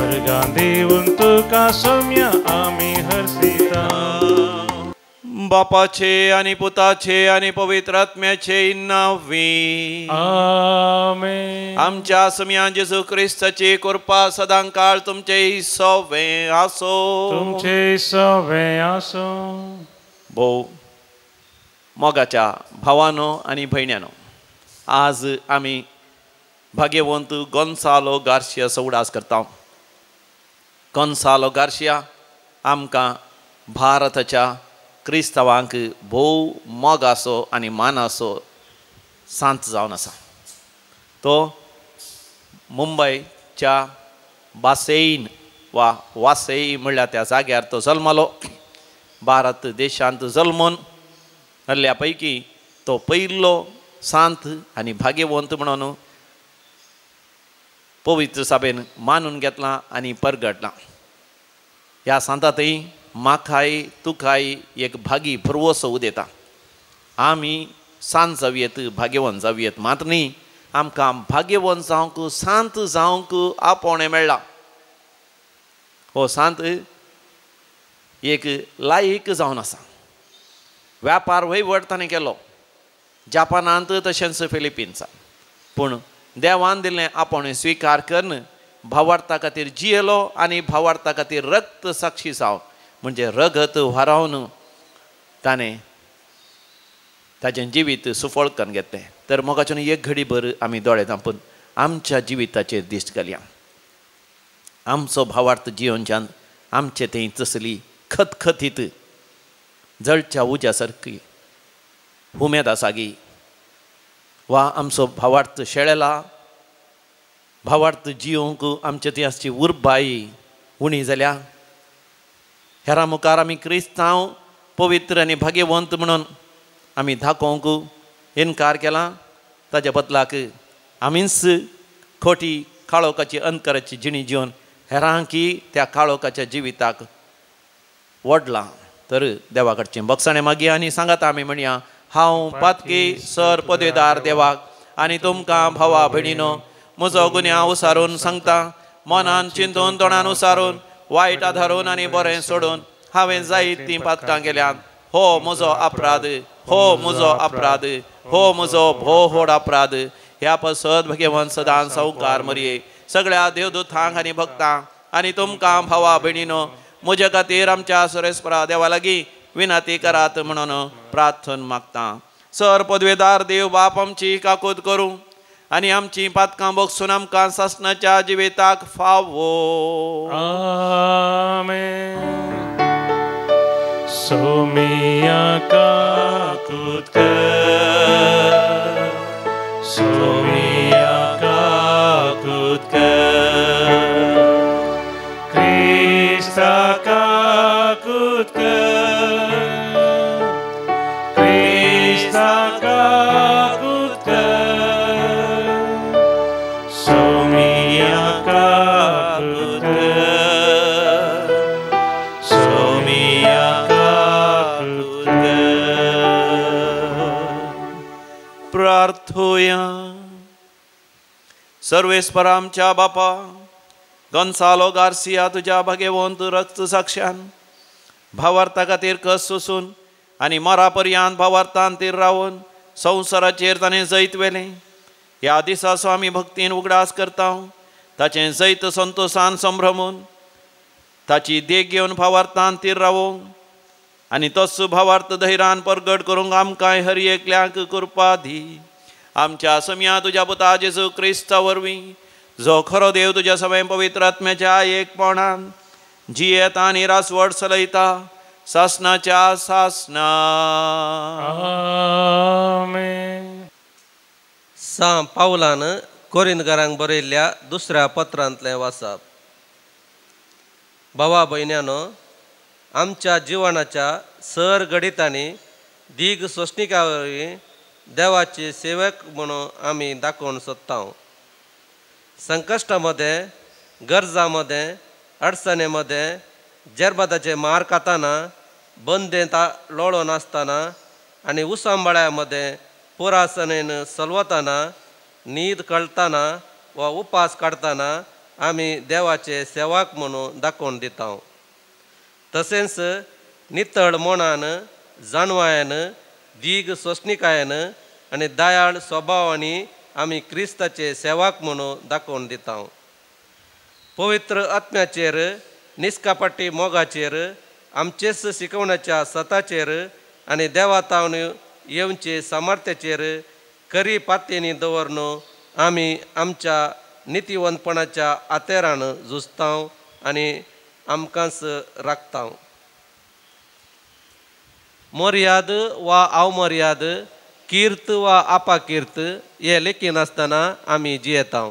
अर्गां दिवन तुका सोम्या आमी हरसिता
बापाचे आणि पुताचे आणि पवित्र आत्म्याचे नावी
आमेन.
आमच्या सम्या जेजू ख्रिस्ताची कृपा सदां काळ तुमचे सवे आसो.
तुमचे सवे आसो.
भाऊ मोगाच्या भावानो आणि भयण्यानो आज आम्ही भाग्यवंत गोन्सालो गार्सियाचो उडास करता. गोन्सालो गार्सिया आमकां भारताच्या क्रिस्तावांक भोव मोगाचो आनी मानाचो सांत जावन आसा. तो मुंबयच्या बासेईन वा वासेई म्हणल्यार त्या जाग्यार तो जल्मलो. भारत देशांत जल्मून जाल्ल्या पैकी तो पयलो सांत आनी भाग्यवंत म्हणून पवित्र सभेन मानून घेतला आनी परगटला. ह्या सांतातय म्हाकाय तुकाय एक भागी भरवोसो उदेता. आमी सांत जावयेत भाग्यवंत जावयेत मात्र न्ही आमकां भाग्यवंत जावंक सांत जावंक आपोवणें मेळ्ळा. हो सांत एक लायक जावन आसा. व्यापार वैवड ताणें केलो जापानांत तशेंच फिलिपिन्सांत पूण देवान दिल्लें आपोवणें स्विकार करून भावार्था खातीर जियेलो आनी भावार्था खातीर रक्त साक्षी जावन म्हणजे रगत व्हारावन ताणें ताचें जिवीत सुफळ करून घेतलें. तर मोगाच्यान एक घडी भर आमी दोळे धांपून आमच्या जिविताचेर दिश्ट घालया. आमचो भावार्थ जियोनच्यान आमचें तें तसली खतखतीत जळच्या उज्या सारकी उमेद आसागी वा आमचो भावार्थ शेळेला भावार्थ जियोंक आमचे ती आसची उर्बाई उणी जाल्या हेरां मुखार आमी क्रिस्तांव पवित्र आनी भाग्यवंत म्हणून आमी दाखोवंक इन्कार केला. ताच्या बदलाक आमीच खोटी काळोखाची अंतराची जिणी जिवन हेरांकी त्या काळोखाच्या जिविताक वडला. तर देवा कडचें बक्षाणें मागया आनी सांगात आमी म्हणया हांव पातकी सर पदवेदार देवाक आनी तुमकां भावा भयणीनो म्हजो गुन्यांव उसारून सांगता. मनान चिंतून तोंडान उसारून वायट आधारून आनी बरें सोडून हांवें जायतीं पातकां केल्यात. हो म्हजो अपराध, हो म्हजो अपराध, हो म्हजो भोव व्हड अपराध. ह्या पसत भगवंत सदां संवकार मरये सगळ्या देवदूतांक आनी भक्तांक आनी तुमकां भावा भयणीनो म्हजे खातीर आमच्या सुरेस्परा देवा लागीं विनंती करात म्हणून प्रार्थन मागता. सर पदवेदार देव बाप आमची काकूत करूं आनी आमची पातकां बगसून आमकां सासणाच्या जिविताक फावो.
आमेन. सोमिया काकूत कर, सोमिया काकूत कर, क्रिस्ता काकूत कर, क्रिस्ता काकूत कर, सोमिया काकूत कर.
सर्वेस्पर आमच्या बापा, गॉन्सालो गार्सिया तुज्या भाग्यवंत रक्त साक्षान भावार्था खातीर कस सोसून आनी मरा पर्यंत भावार्थान तीर रावून संवसाराचेर ताणें जैत वेलें. ह्या दिसाचो आमी भक्तीन उगडास करता. ताचें जैत संतोशान संभ्रमून ताची देख घेवन भावार्थान तीर रावूंक आनी तस्सो भावार्थ धैर्यान परगट करूंक आमकां हर एकल्याक कृपा दी. आमच्या समिया तुज्या पुता जेजू क्रिस्ता वरवीं जो खरो देव तुज्या सगळे पवित्र आत्म्याच्या एकपणान जियेता आनी रासवड चलयता सासनाच्या सासना.
आमेन.
सांत पावलान कोरिंथकारांक बरयल्ल्या दुसऱ्या पत्रांतलें वाचप. भावा भयण्यानो, आमच्या जिवनाच्या सर गणितांनी दीग सोंसणिका वरवीं देवाचे सेवक म्हणून आमी दाखोवन सोदता. संकश्टामध्ये, गरजामध्ये, अडचणेमध्ये, जेरबादाचे मार खाताना, बंदेंत लोळोन आसतना आनी उसांबळ्यामध्ये पुरासनेन चलवताना, न्हीद कळटाना वा उपास काडटाना आमी देवाचे सेवक म्हणून दाखोवन दिता. तशेंच नितळ मनान, जाणवायेन, दीग सोंसणिकायेन आनी दयाळ स्वभावानी आमी क्रिस्ताचे सेवक म्हणून दाखोवन दिता. पवित्र आत्म्याचेर, निश्कापट्टी मोगाचेर, आमचेच शिकवण्याच्या सताचेर आनी देवातावन येवचे सामर्थ्याचेर खरी पातयेनी दवरून आमी आमच्या नितीवंतपणाच्या आतेरान झुजता आनी आमकांच राखता. मर्याद वा अवमर्याद, कीर्त वा अपाकीर्त हे लेखीन आसतना आमी जियेता.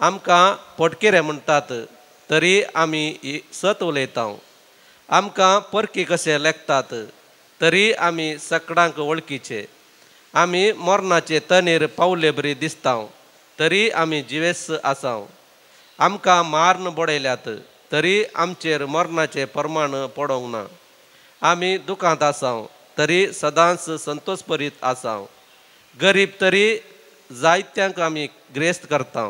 आमकां पोटकेरे म्हणटात तरी आमी सत उलयता. आमकां परकी कशें लेखतात तरी आमी सगळ्यांक वळखीचे. आमी मरणाचे तनेर पावले बरी दिसता तरी आमी जिवेस आसा. आमकां मारन बडयल्यात तरी आमचेर मरणाचें प्रमाण पडोंक ना. आमी दुखांत आसा तरी सदांच संतोशभरीत आसा. गरीब तरी जायत्यांक आमी ग्रेस्त करता.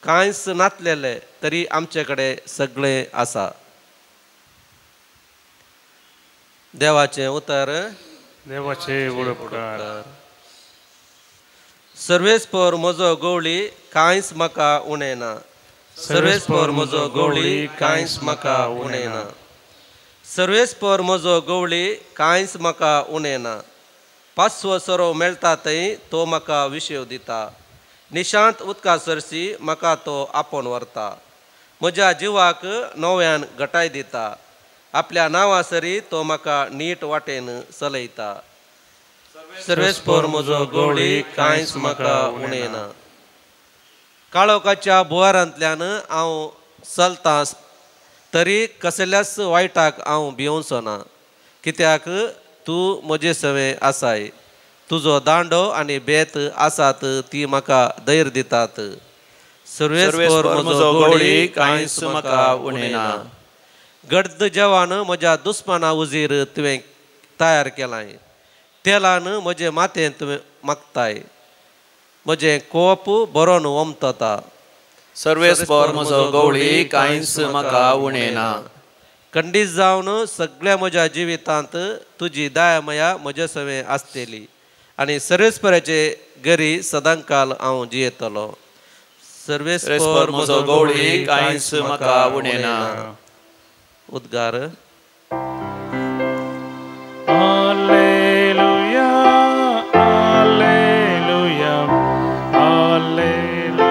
कांयच नासलेले तरी आमचे कडेन सगळें आसा. देवाचें उतर.
देवाचे उपकार.
सर्वेस्पर म्हजो गवळी कांयच म्हाका उणें ना. सर्वेस्पर म्हजो गवळी कांयच म्हाका उणें ना. सर्वेस्पर म्हजो गवळी कांयच म्हाका उणें ना. पांचवो सरो मेळटा थंय तो म्हाका विशेव दिता. निशांत उदका सरसी म्हाका तो आपोवन व्हरता. म्हज्या जिवाक नव्यान घटाय दिता. आपल्या नांवा सरी तो म्हाका नीट वाटेन चलयता. सर्वेस्पर म्हजो गवळी कांयच म्हाका उणें ना. काळोखाच्या बुवारांतल्यान हांव चलतां तरी कसल्याच वायटाक हांव भिवचो ना. कित्याक तूं म्हजे सवें आसाय. तुजो दांडो आनी बेत आसात ती म्हाका धैर्य दितात. सर्वेस्पर म्हजो गवळी कांयच म्हाका उणें ना. गर्द जेवण म्हज्या दुस्माना उजीर तुवें तयार केलाय. तेलान म्हजे माथेंत तुवें मागताय. म्हजें कोप बरोन वमतता.
सर्वेस्पर म्हजो गवळी कांयच म्हाका उणें ना.
खंडीत जावन सगळ्या म्हज्या जिवितांत तुजी दयामया म्हजे सवें आसतली आनी सर्वेस्पराचे घरी सदांकाल हांव जियेतलो. सर्वेस्पर म्हजो गवळी कांयच म्हाका उणें ना. उद्गार.
Hallelujah, hallelujah, hallelujah,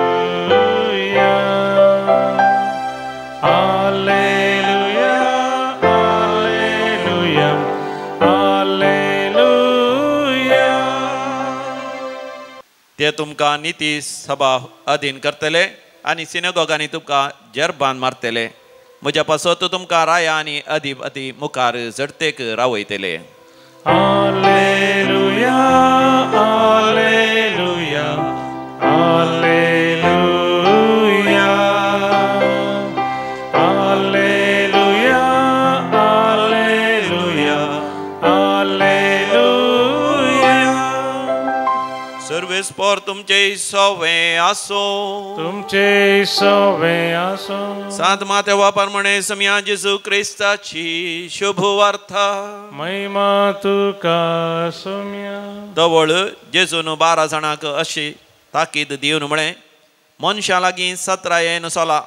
hallelujah, hallelujah, hallelujah.
ते तुमकां निती सभा अधीन करतले आनी सिनेगॉगांनी तुमकां जरबान मारतले. म्हज्या पासत तुमकां राया आनी अधिपती मुखार जडतेक रावयतले.
Hallelujah, hallelujah, hallelujah, hallelujah, hallelujah, hallelujah.
सर्वेस्पर तुमचे सोवे आसो.
तुमचे सोवे आसो.
सांत मातेवा प्रमाणे समया जेजू क्रिस्ताची शुभ वार्ता.
महिमा तुका सोम्या.
तवळ जेजून 12 जाणांक अशी ताकीद दिवन म्हळें, मनशां लागीं 17 येवन सोला,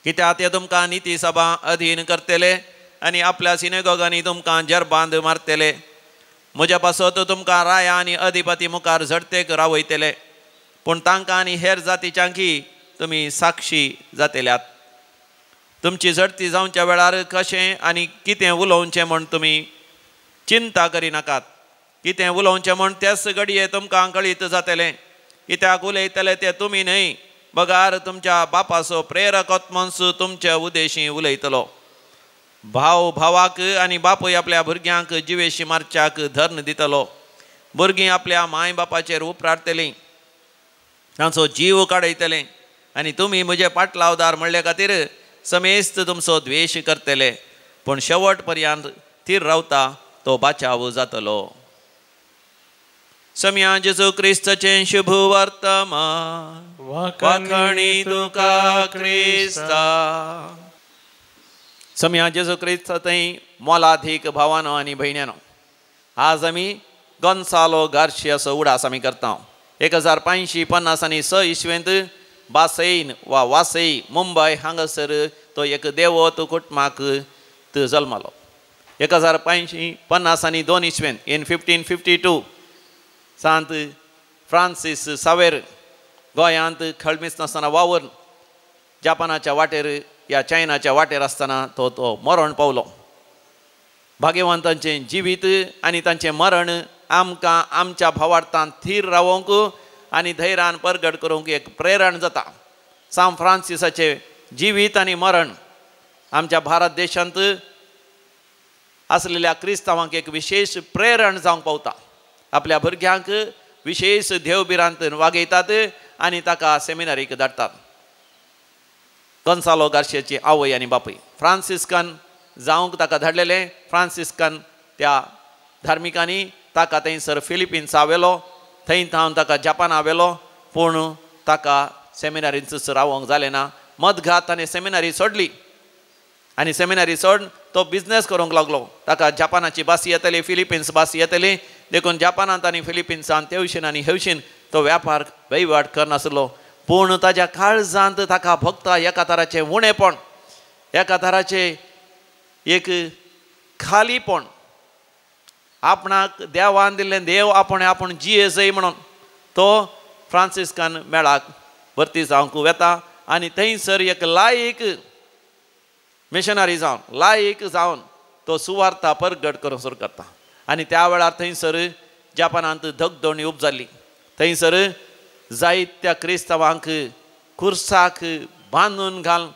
कित्याक ते तुमकां निती सभा अधीन करतले आनी आपल्या सिनेगॉगांनी तुमकां जरबांद मारतले. म्हज्या पासत तुमकां राया आनी अधिपती मुखार झडतेक रावयतले. पूण तांकां आनी हेर जातीच्यांकी तुमी साक्षी जातल्यात. तुमची झडती जावच्या वेळार कशें आनी कितें उलोवचें म्हण तुमी चिंता करिनाकात. कितें उलोवचें म्हण तेच घडये तुमकां कळीत जातलें. कित्याक उलयतले ते तुमी न्हय, बगार तुमच्या बापाचो प्रेरक आत्मोस तुमच्या उदेशी उलयतलो. भाव भावाक आनी बापूय आपल्या भुरग्यांक जिवेशी मारच्याक धर्न दितलो. भुरगीं आपल्या माय बापाचेर उपराडटलीं, तांचो जीव काडयतले आनी तुमी म्हजे पाटलावदार म्हणले खातीर समेस्त तुमचो द्वेश करतले. पूण शेवट पर्यंत थीर रावता तो बाचाव जातलो. समया जेजू क्रिस्ताचें शुभ वर्तमान. वाखाणी तुका क्रिस्ता. समया जेजू क्रिस्त थंय मोलाधीक भावानो आनी भयण्यानो, आज आमी गोन्सालो गार्शियाचो उडास आमी करता. 1550 इसवेंत बासैन वा वासई मुंबय हांगासर तो एक देवत कुटुंबाक जल्मलो. 1552 इसवेंत इन 1552 सांत फ्रांसीस सावेर गोंयांत खळमेस्त नासतना वावरून जापानाच्या वाटेर या चायनाच्या वाटेर आसतना तो मरण पावलो. भाग्यवंतांचें जिवीत आनी तांचें मरण आमकां आमच्या भावार्थांत थीर रावोंक आनी धैर्यान परगट करूंक एक प्रेरण जाता. सांत फ्रांसिसाचें जिवीत आनी मरण आमच्या भारत देशांत आसलेल्या क्रिस्तांवांक एक विशेष प्रेरण जावंक पावता. आपल्या भुरग्यांक विशेष देवबिरांत वागयतात आनी ताका सेमिनारीक धाडटात. गोन्सालो गार्शियाची आवय आनी बापूय फ्रांसिस्कन जावंक ताका धाडलेले. फ्रांसिस्कन त्या धार्मिकांनी ताका थंयसर फिलिपिन्स आवेलो, थंय थावन ताका जापान आवेलो, पूण ताका सेमिनारींच रावोंक जालें ना. मदघात ताणें सेमिनारी सोडली आनी सेमिनारी सोडून तो बिजनेस करूंक लागलो. ताका जापानाची भास येतली, फिलिपिन्स भास येतली, देखून जापानांत आनी फिलिपिन्सांत तेवशेन आनी हेवशेन तो वेपार वहिवाट करनासलो. पूण ताच्या काळजांत ताका फक्त एका तराचें उणेपण, एका तराचें एक खालीपण, आपणाक देवान दिल्लें देव आपूण जिये जाय म्हणून तो फ्रांसिस्कन मेळाक भरती जावंक वेता आनी थंयसर एक लायक मिशनरी जावन लायक जावन तो सुवार्ता परगट करूंक सुरू करता. आनी त्या वेळार थंयसर जापानांत धगधोणी उपजाल्ली. थंयसर जायत्या क्रिस्तांवांक खुर्साक बांदून घालून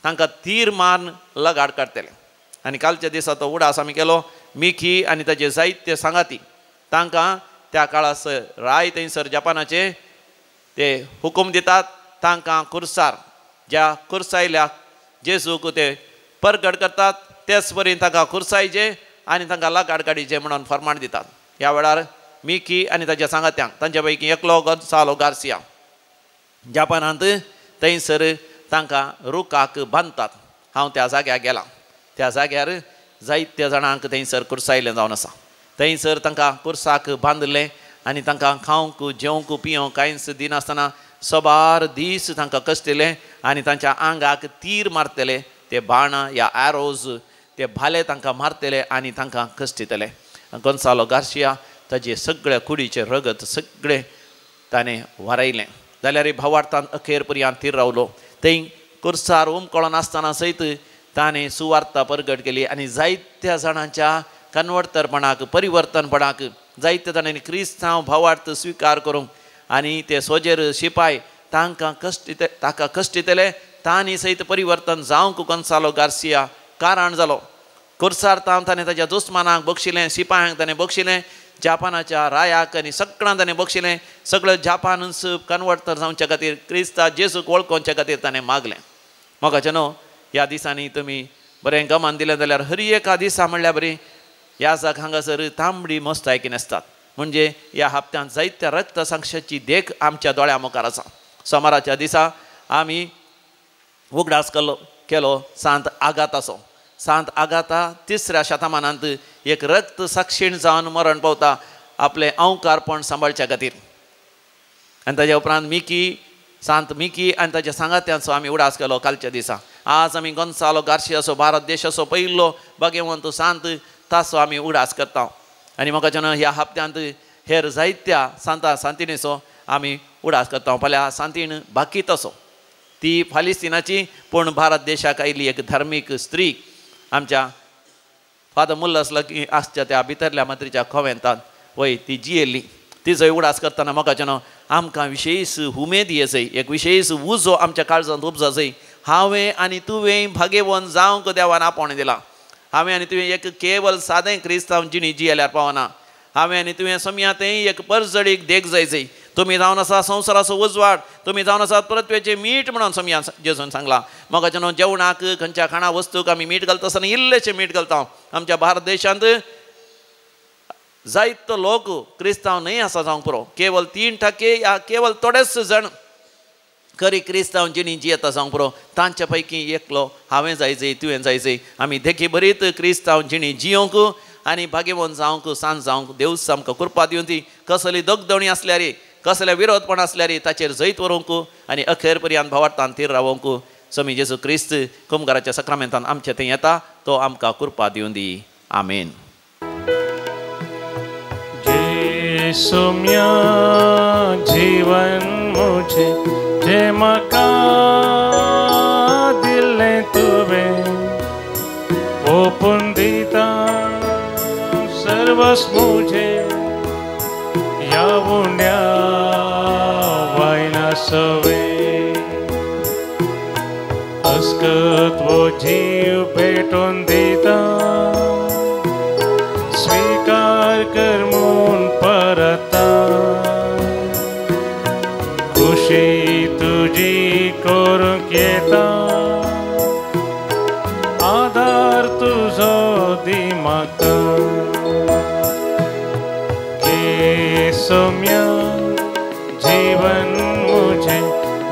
तांकां तीर मारून लगाड काडटले. आनी कालच्या दिसा तो उडास आमी केलो. मिखी आनी ताचे जायते सांगाती तांकां त्या काळासर राय थंयसर जापानाचे ते हुकूम दितात. तांकां खुर्सार ज्या खुर्सायल्या जेजूक ते परगट करतात तेच परीन तांकां खुर्सायचे आनी तांकां लगाड काडीचे म्हणून फर्माण दितात. ह्या वेळार मिकी आनी ताच्या सांगात्यांक तांचे पैकी एकलो गोन्सालो गार्सिया जापानांत थंयसर तांकां रुखाक बांदतात. हांव त्या जाग्यार गेलां. त्या जाग्यार जायत्या जाणांक थंयसर खुर्सायलें जावन आसा. थंयसर तांकां खुर्साक बांदलें आनी तांकां खावंक जेवंक पियोंक कांयच दिनासतना सोबार दीस तांकां कश्टले आनी तांच्या आंगाक तीर मारतले. ते बाणां या एरोज ते भाले तांकां मारतले आनी तांकां कश्टितले. गोन्सालो गार्सिया ताजे सगळ्या कुडीचे रगत सगळें ताणें वारयलें. जाल्यार भावार्थांत अखेर पर्यंत थीर रावलो. थंय खुर्सार उमकळो नासतना सयत ताणें सुवार्ता परगट केली आनी जायत्या जाणांच्या कन्वर्तरपणाक परिवर्तनपणाक जायत्या जाणांनी क्रिस्तांव भावार्थ स्विकार करूंक आनी ते सोजेर शिपाय तांकां कश्टितले तांणी सयत परिवर्तन जावंक गोन्सालो गार्सिया कारण जालो. खुर्सार ताणें ताच्या दुस्मानाक बक्षिलें, शिपायांक ताणें बक्षिलें, जापानाच्या रायाक आनी सगळ्यांक ताणें बक्षिलें. सगळें जापानूच कन्वर्टर जावचे खातीर क्रिस्ता जेजूक वळखोवचे खातीर ताणें मागलें. म्हाका न्हू ह्या दिसांनी तुमी बरें गमान दिलें जाल्यार हर एका दिसा म्हणल्यार बरी ह्या जाग हांगासर तांबडी मस्तायकी नासतात. म्हणजे ह्या हप्त्यात जायत्या रक्तसाक्षाची देख आमच्या दोळ्या मुखार आसा. सोमाराच्या दिसा आमी उगडास केलो सांत आगाताचो. सांत आगाता 3ऱ्या शतमानांत एक रक्तसाक्षीण जावन मरण पावता आपले अंवकारपण सांबाळच्या खातीर. आनी ताज्या उपरांत सांत मिकी आनी ताच्या सांगात्यांचो आमी उडास केलो कालच्या दिसा. आज आमी गोन्सालो गार्सियाचो भारत देशाचो पयलो भाग्यवंत सांत ताचो आमी उडास करता. आनी म्हाका ह्या हप्त्यांत हेर जायत्या सांता सांतिणेचो आमी उडास करता. फाल्यां सांतीण बाकीत आसो, ती फालिस्तिनाची पूण भारत देशाक आयिल्ली एक धार्मीक स्त्री आमच्या फादर मुल्ला आसच्या त्या भितरल्या मात्रेच्या खोवेंतान वय ती जियेल्ली. तिजोय उडास करतना म्हाका आमकां विशेश उमेद येजय, एक विशेश उजो आमच्या काळजांत उपजय. हांवें आनी तुवें भाग्यवान जावंक देवान आपोवण दिला. हांवें आनी तुवें एक केवल सादें क्रिस्तांव जिणी जियेल्यार पावना. हांवें आनी तुवें समयातें एक परजडीक देख जायजय. तुमी जावन आसा संवसाराचो उजवाड, तुमी जावन आसात परतवेचें मीठ म्हणून समया जेजून सांगला. म्हाका जेवणाक खंयच्या खाणा वस्तूक आमी मीठ घालता आसतना इल्लेशें मीठ घालता. आमच्या भारत देशांत जायतो लोक क्रिस्तांव न्हय आसा जावंक पुरो, केवल 3% या केवल थोडेच जण खरी क्रिस्तांव जिणी जियेता जावंक पुरो. तांच्या पैकी एकलो हांवें जायजय, तुवें जायजय. आमी देखी बरीत क्रिस्तांव जिणी जियोंक आनी भाग्यवान जावंक सांज जावंक देव आमकां कृपा दिवन ती कसली दगदवणी आसल्यार कसले विरोधपण आसल्यार ताचेर जैत व्हरूंक आनी अखेर पर्यंत भावार्थान थीर रावंक समी जेजू क्रिस्त कुमगाराच्या सक्रामेंतान आमचे थंय येता. तो आमकां कृपा दिवन दी. आमेन.
सोम्या जीवन मुझे जे म्हाका दिलें तुवें ओपून दिता सर्वस मुझे या उंड्या वायना सवे अस्कत वो जीव भेटून दिता स्वीकार कर म्हूण परता खुशी तुजी करूंक येता आधार तुजो दी म्हाका के सोम्या जीवन मुझे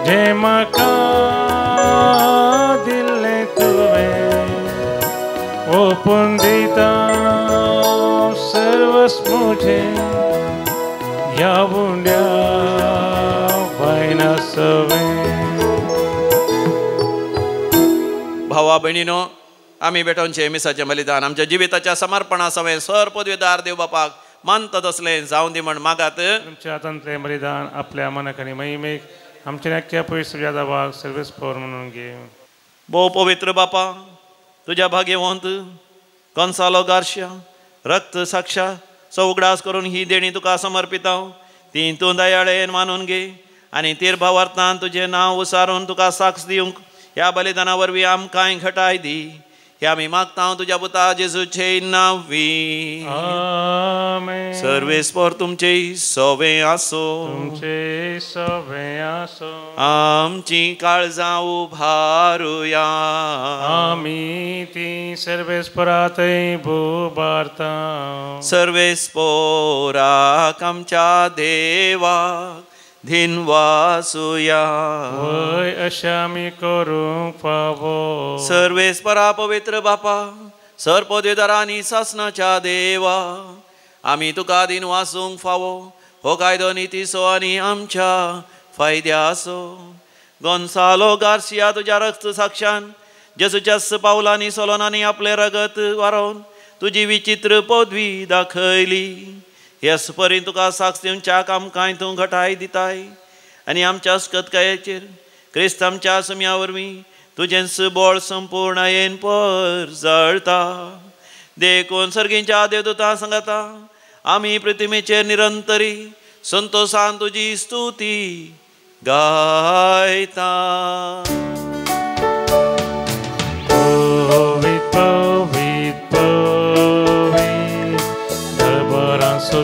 जे म्हाका दिलें तुवें ओपून दिता सर्वस मुझे या उंड्या वायना सवे.
भावा भयणीनो, आमी बेटोनचे मिसाचें बलिदान आमच्या जिविताच्या समर्पणा सवय सर पदवीदार देव बापाक मानता तसलें जावं दी म्हण मागात.
तुमच्या हातांतलें बलिदान आपल्या मनाक आनी महिमेक आमच्या नक्क्या पयस यादावाक सर्वेस पोर म्हणून घे.
भोव पवित्र बापा, तुज्या भाग्यवंत गोन्सालो गार्सिया रक्त साक्षा उगडास करून ही देणी तुका समर्पिता. ती तूं दयाळेन मानून घे आनी तीर भावार्थान तुजें नांव उसारून तुका साक्ष दिवंक ह्या बलिदाना वरवीं आमकांय घटाय दी. हे आमी मागता तुज्या पुता जेजूचे नांवी.
आमेन.
सर्वेस्पर तुमचे सवे आसो.
तुमचे सवे आसो.
आमची काळजां उभारुया.
आमी ती सर्वेस्परातय भुबारता.
सर्वेस्पोराक आमच्या देवाक धिनवासुया.
वय अशें आमी करूंक फावो.
सर्वेस्परा पवित्र बापा, सरपदवीदारांनी सासनाच्या देवा, आमी तुका दिन वासूंक फावो. हो कायदो नितीसो आनी आमच्या फायद्याचो. गोन्सालो गार्सिया तुज्या रक्त साक्षान जेजूच्या पावलांनी सोलोनांनी आपले रगत वारोवन तुजी विचित्र पदवी दाखयली. ह्याच परी तुका साक्ष दिवच्याक आमकांय तूं घटाय दिताय आनी आमच्या अस्कतकायेचेर क्रिस्त आमच्या सुम्या वरवीं तुजें सबळ संपूर्णयेन पर जळटा. देखून सर्गींच्या देवदूतां सांगता आमी प्रतिमेचेर निरंतरी संतोषान तुजी स्तुती गायता.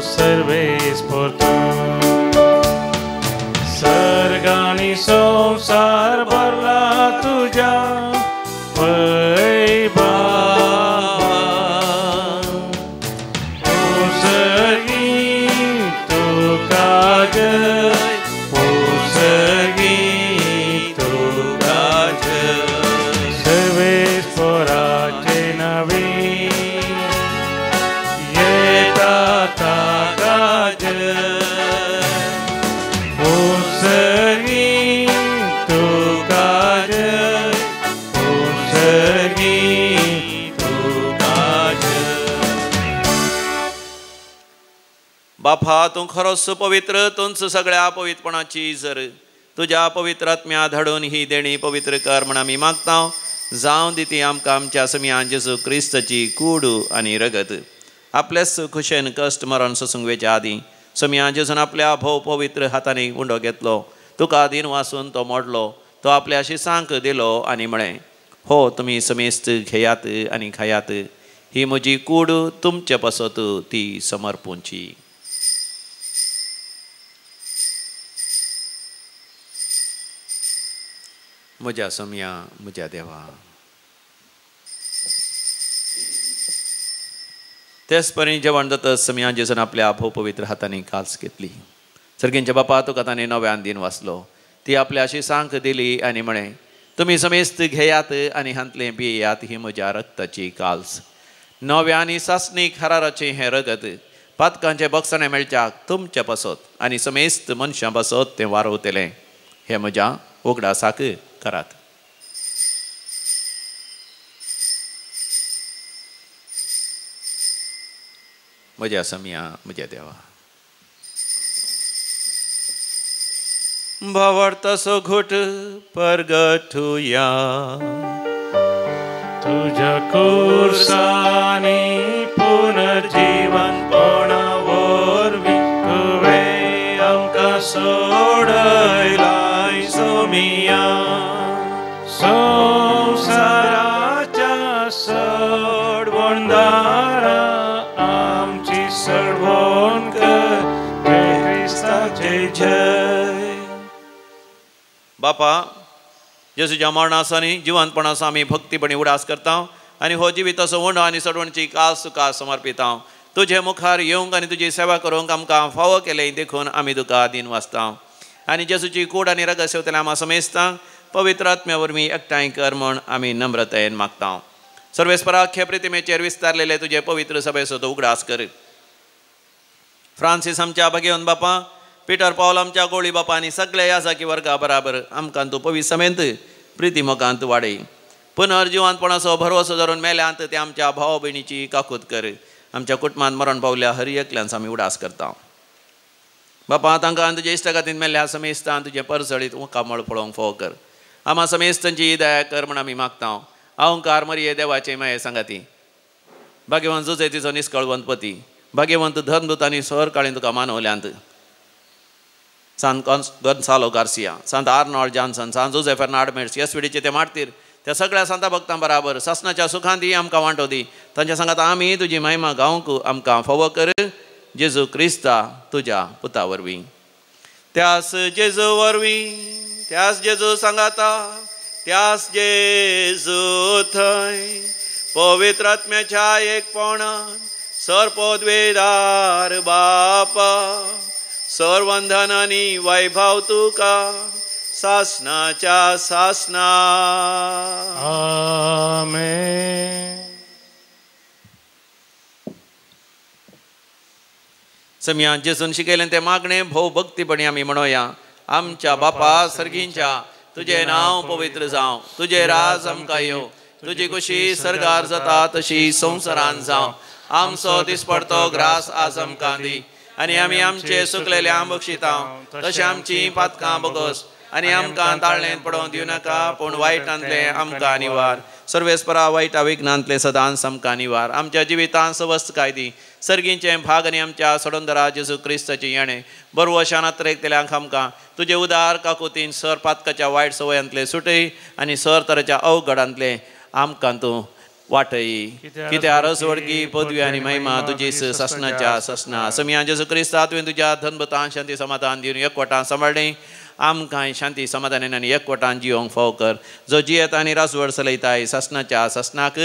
सर्वेस porto सर्गानी संसार भरला तुझ्या वैभवान. तू सर्गी
बापा तू खरोच पवित्र, तूच सगळ्या पवित्रपणाची जर तुझ्या पवित्र आत्म्या धाडून ही देणी पवित्र कर म्हण आमी मागता. जावं दी ती आमकां आमच्या समियान जेजू क्रिस्ताची कूड आनी रगत आपल्याच खुशेन कश्ट मरण सोसूंक वेच्या आदीं समियान जेजून आपल्या भोव पवित्र हातांनी उंडो घेतलो. तुका दिन वासून तो मोडलो, तो आपल्या शिसांक दिलो आनी म्हळें, हो तुमी समेस्त घेयात आनी खायात, ही म्हजी कूड तुमचे पासत ती समर्पूंची. म्हज्या समिया म्हज्या देवा. तेच परी जेवण जाता समिया जेजून आपल्या भोव पवित्र हातांनी काल्स घेतली. सर्गींच्या बापा तुका ताणें नव्यान दिन वाचलो, ती आपल्या शिसांक दिली आनी म्हळें, तुमी समेस्त घेयात आनी हांतलें पियेयात, ही म्हज्या रक्ताची काल्स. नव्या आनी सासणीक हराराचें हें रगत पातकांचे बक्षणे मेळच्याक तुमचे पासत आनी समेस्त मनशां पासत तें वारवतलें. हें म्हज्या उगडासाक करात. म्हज्या समिया म्हज्या देवा. भावार्थाचो घोट परगटुया.
तुझ्या कुर्सानी पुनर्जीवनपणा वरवीं तुवें आमकां सोडयलाय सोमिया. संवसाराच्या सडवणदारा आमची सडवण कर, जय क्रिस्ताचे जय.
बापा जेजूच्या मरणासानी जिवंतपणाचो आमी भक्तीपणी उडास करता आनी हो जिविताचो उंडो आनी सडवणची कास तुका समर्पिता. तुजे मुखार येवंक आनी तुजी सेवा करूंक आमकां फावो केलें देखून आमी तुका दिन वाचता. आनी जेजूची कूड आनी रगत सेवतले आमी समेस्तांक पवित्र आत्म्या वरवीं एकठांय कर म्हण आमी नम्रतायेन मागता. सर्वेस्पराख्य प्रतिमेचेर विस्तारलेले तुजे पवित्र सभेचो तूं उगडास कर. फ्रांसीस आमच्या भगिवन बापा, पिटर पॉल आमच्या गोळी बापा आनी सगळे याजाकी वर्गा बराबर आमकां तूं पवित्र समेत प्रिती मोगांत वाडय. पुनर्जिवंतपणाचो भरवसो धरून मेल्यांत ते आमच्या भाव भयणीची काकूत कर. आमच्या कुटुंबांत मरण पावल्या हर एकल्यान आमी उडास करता. बापा तांकां तुजे इश्टगातीन मेल्ल्या समेस्तान तुजे परसळीत कामळ पळोवंक फोव कर. आम्हा समेस्तांची दया कर म्हण आमी मागता. अहंकार मरिये देवाचे माये सांगाती, भाग्यवंत जुजेतीचो निश्कळवंत पती, भाग्यवंत धर्मदूतांनी सर काळीन तुका मानवल्यांत. सांत गॉन्सालो गार्सिया, सांत आर्नॉल्ड जॉन्सन, सांत जोझेफ फर्नांड मेर्स, येसविडीचे ते मारतीर त्या सगळ्या सांता भक्तां बराबर सासणाच्या सुखांती आमकां वांटो दी. तांच्या सांगात आमी तुजी महिमा गावंक आमकां फावो कर. जेजू क्रिस्ता तुज्या पुता वरवीं. त्यास जेजू वरवीं, त्यास जेजू सांगाता, त्यास जेजू थंय पवित्र आत्म्याच्या एकपणान सरपोद्वेदार बापा सर्वंधन आनी वैभव तुका सासणाच्या सासणा.
आमेन.
समियान जेजून शिकयलें तें मागणें भोव भक्तीपणी आमी म्हणोया. आमच्या बापा सर्गींच्या, तुजें नांव पवित्र जावं, तुजें राज आमकां येवं, तुजी खुशी सर्गार जाता तशी संवसारांत जावं. आमचो दिसपडतो ग्रास आज आमकां दी आनी आमी आमचे सुकलेल्या बक्षिता तशें आमची पातकां बोगोस आनी आमकां ताळणेंत पडोवन दिवं नाका, पूण वायटांतले आमकां निवार. सर्वेस्परा वायटा विघ्नांतले सदांच आमकां निवार. आमच्या जिवितांत सवस्त कायदी सर्गींचे भाग आनी आमच्या सडोंदरा जेजू क्रिस्ताची येणें बरवशान आत्रेकतल्यांक आमकां तुजे उदार काकुतीन सर पातकाच्या वायट सवयांतले सुटय आनी सर तरेच्या अवघडांतले आमकां तूं वाटय. कित्याक रसवडकी पदवी आनी महिमा तुजी ससनाच्या ससना. समिया जेजू क्रिस्ता तुवें तुज्या धनभतान शांती समाधान दिवन एकवटान सांबाळ्ळें. आमकां शांती समाधानान आनी एकवटान जियोंक फाव कर. जो जियेता आनी रासवड चलयताय ससनाच्या ससनाक.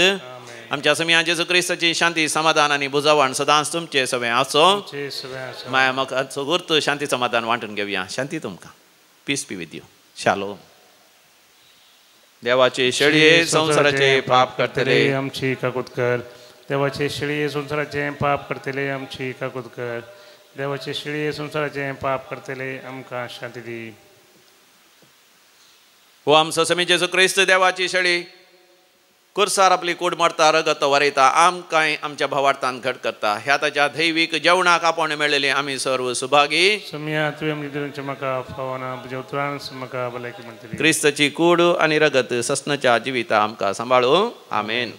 आमच्या समिया जेजू क्रिस्ताची शांती समाधान आनी बुजावण सदांच तुमचे सगळें आसो. माया मोगाचो गुर्त शांती समाधान वांटून घेवया. शांती तुमकां. Peace be with you. Shalom. देवाचे शेळये संसाराचे पाप करतले
आमची काकूत कर. देवाचे शेळये संसाराचे पाप करतले आमची काकूत कर. देवाचे शेळये संसाराचे पाप करतले आमकां शांती दी.
हो आमचो समी जेजू क्रिस्त देवाची शेळी कुर्सार आपली कूड मारता रगत वरयता आमकांय आमच्या भावार्थान घट करता ह्या ताच्या दैवीक जेवणाक आपण मेळिल्ले आमी सर्व Subhagi
Sumia tuem lidurunche maka fawana bujauturan semaka balaki mantri.
क्रिस्तची कूड आणि रगत ससनाच्या जिविता आमकां सांभाळू आमेन.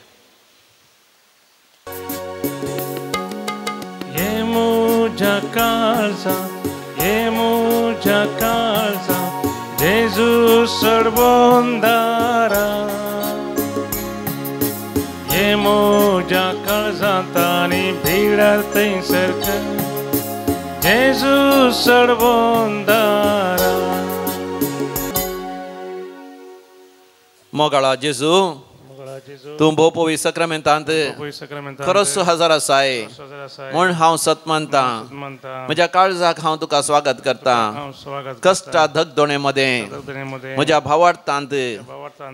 Yemuja calza, Jesus servondara. Yemuja calza tani bidar tem cerca, Jesus servondara.
मोगाळा जेजू तूं भोव पवित्र सक्रामेंतांत खरोच हजार आसाय म्हूण हांव सत मानता. म्हज्या काळजाक हांव तुका स्वागत करता. कश्टा धगधोणे मदें म्हज्या भावार्थांत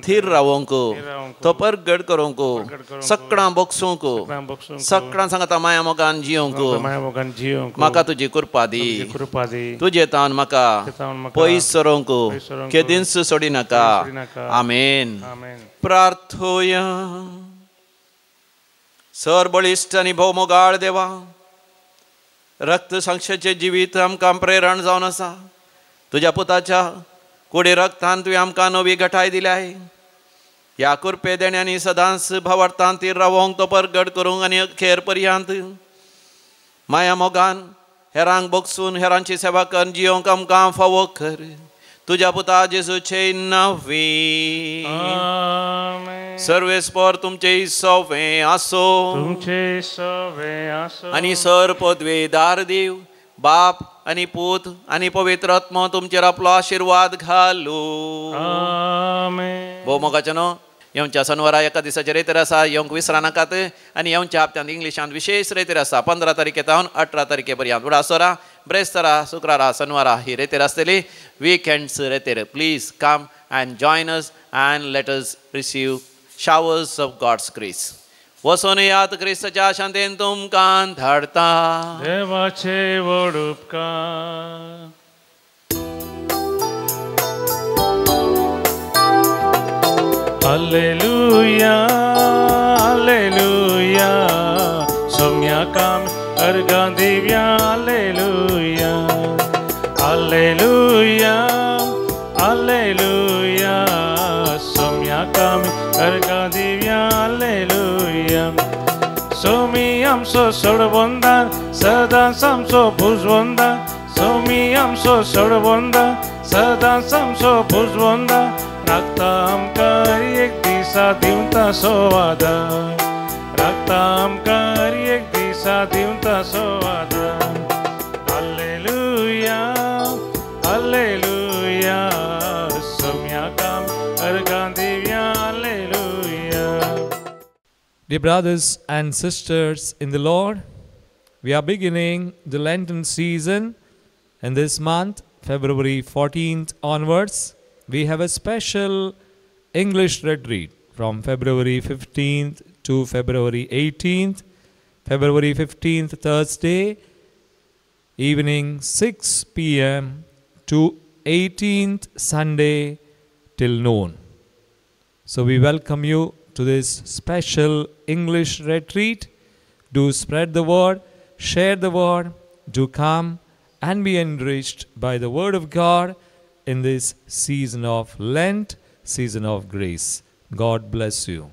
थीर रावूंक तो परगट करूंक सकाळां बोगसूंक सकाळां सांगता माया मोगान जियोंक म्हाका तुजी कृपा दी. तुजे तावन म्हाका पयस सरोंक केदींच सोडी नाका. आमेन. प्रार्थोया. सर बळिश्ट आनी भोव मोगाळ देवा रक्त साक्षाचें जिवीत आमकां प्रेरण जावन आसा. तुज्या पुताच्या कुडी रक्तान तुवें आमकां नवी घटाय दिल्याय. ह्या कृपे देण्यानी सदांच भावार्थान तीर रावोंक तो परगट करूंक आनी अखेर पर्यंत माया मोगान हेरांक बोगसून हेरांची सेवा कर जियोंक आमकां फावो कर. तुझ्या पुता जेजूचे नावी सर्वेस्पर तुमचे सवे आसो आणि सर पदवेदार देव बाप आणि पूत आणि पवित्र आत्मा तुमचेर आपलो आशीर्वाद घालू. भोव मोगाच्यानो येवच्या शनिवारा एका दिसाचे रेतीर आसा. येवंक विसरा नाकात. आनी येवच्या हप्त्यांत इंग्लिशांत विशेष रेतीर आसा 15 तारखेतावन 18 तारखे पर्यंत. उडासोरा ब्रेस्तारा शुक्रारा शनिवारा ही रेतीर आसतली. वीकेंड्स रेतीर please come and join us and let us receive showers of God's grace. वसोन यात क्रिस्ताच्या शांतेन तुमकां धाडता.
देवाचे व्हड उपकार. Alleluia, Alleluia, somia kam argan divya, Alleluia, Alleluia, Alleluia, somia kam argan divya, Alleluia. Somiam so sodbonda, sadan samso buzbonda, somiam so sodbonda, sadan samso buzbonda. रक्ताम करी एक दिसा दिवता सोवादा. रक्ताम करी एक दिसा दिवता सोवादा. Alleluia, Alleluia, somia kam argan divya, Alleluia.
Dear brothers and sisters in the Lord, we are beginning the Lenten season, and this month, February 14th onwards, we have a special English retreat from February 15th to February 18th. February 15th, Thursday, evening 6 p.m. to 18th, Sunday, till noon. So we welcome you to this special English retreat. Do spread the word, share the word, do come and be enriched by the word of God in this season of Lent, season of grace. God bless you.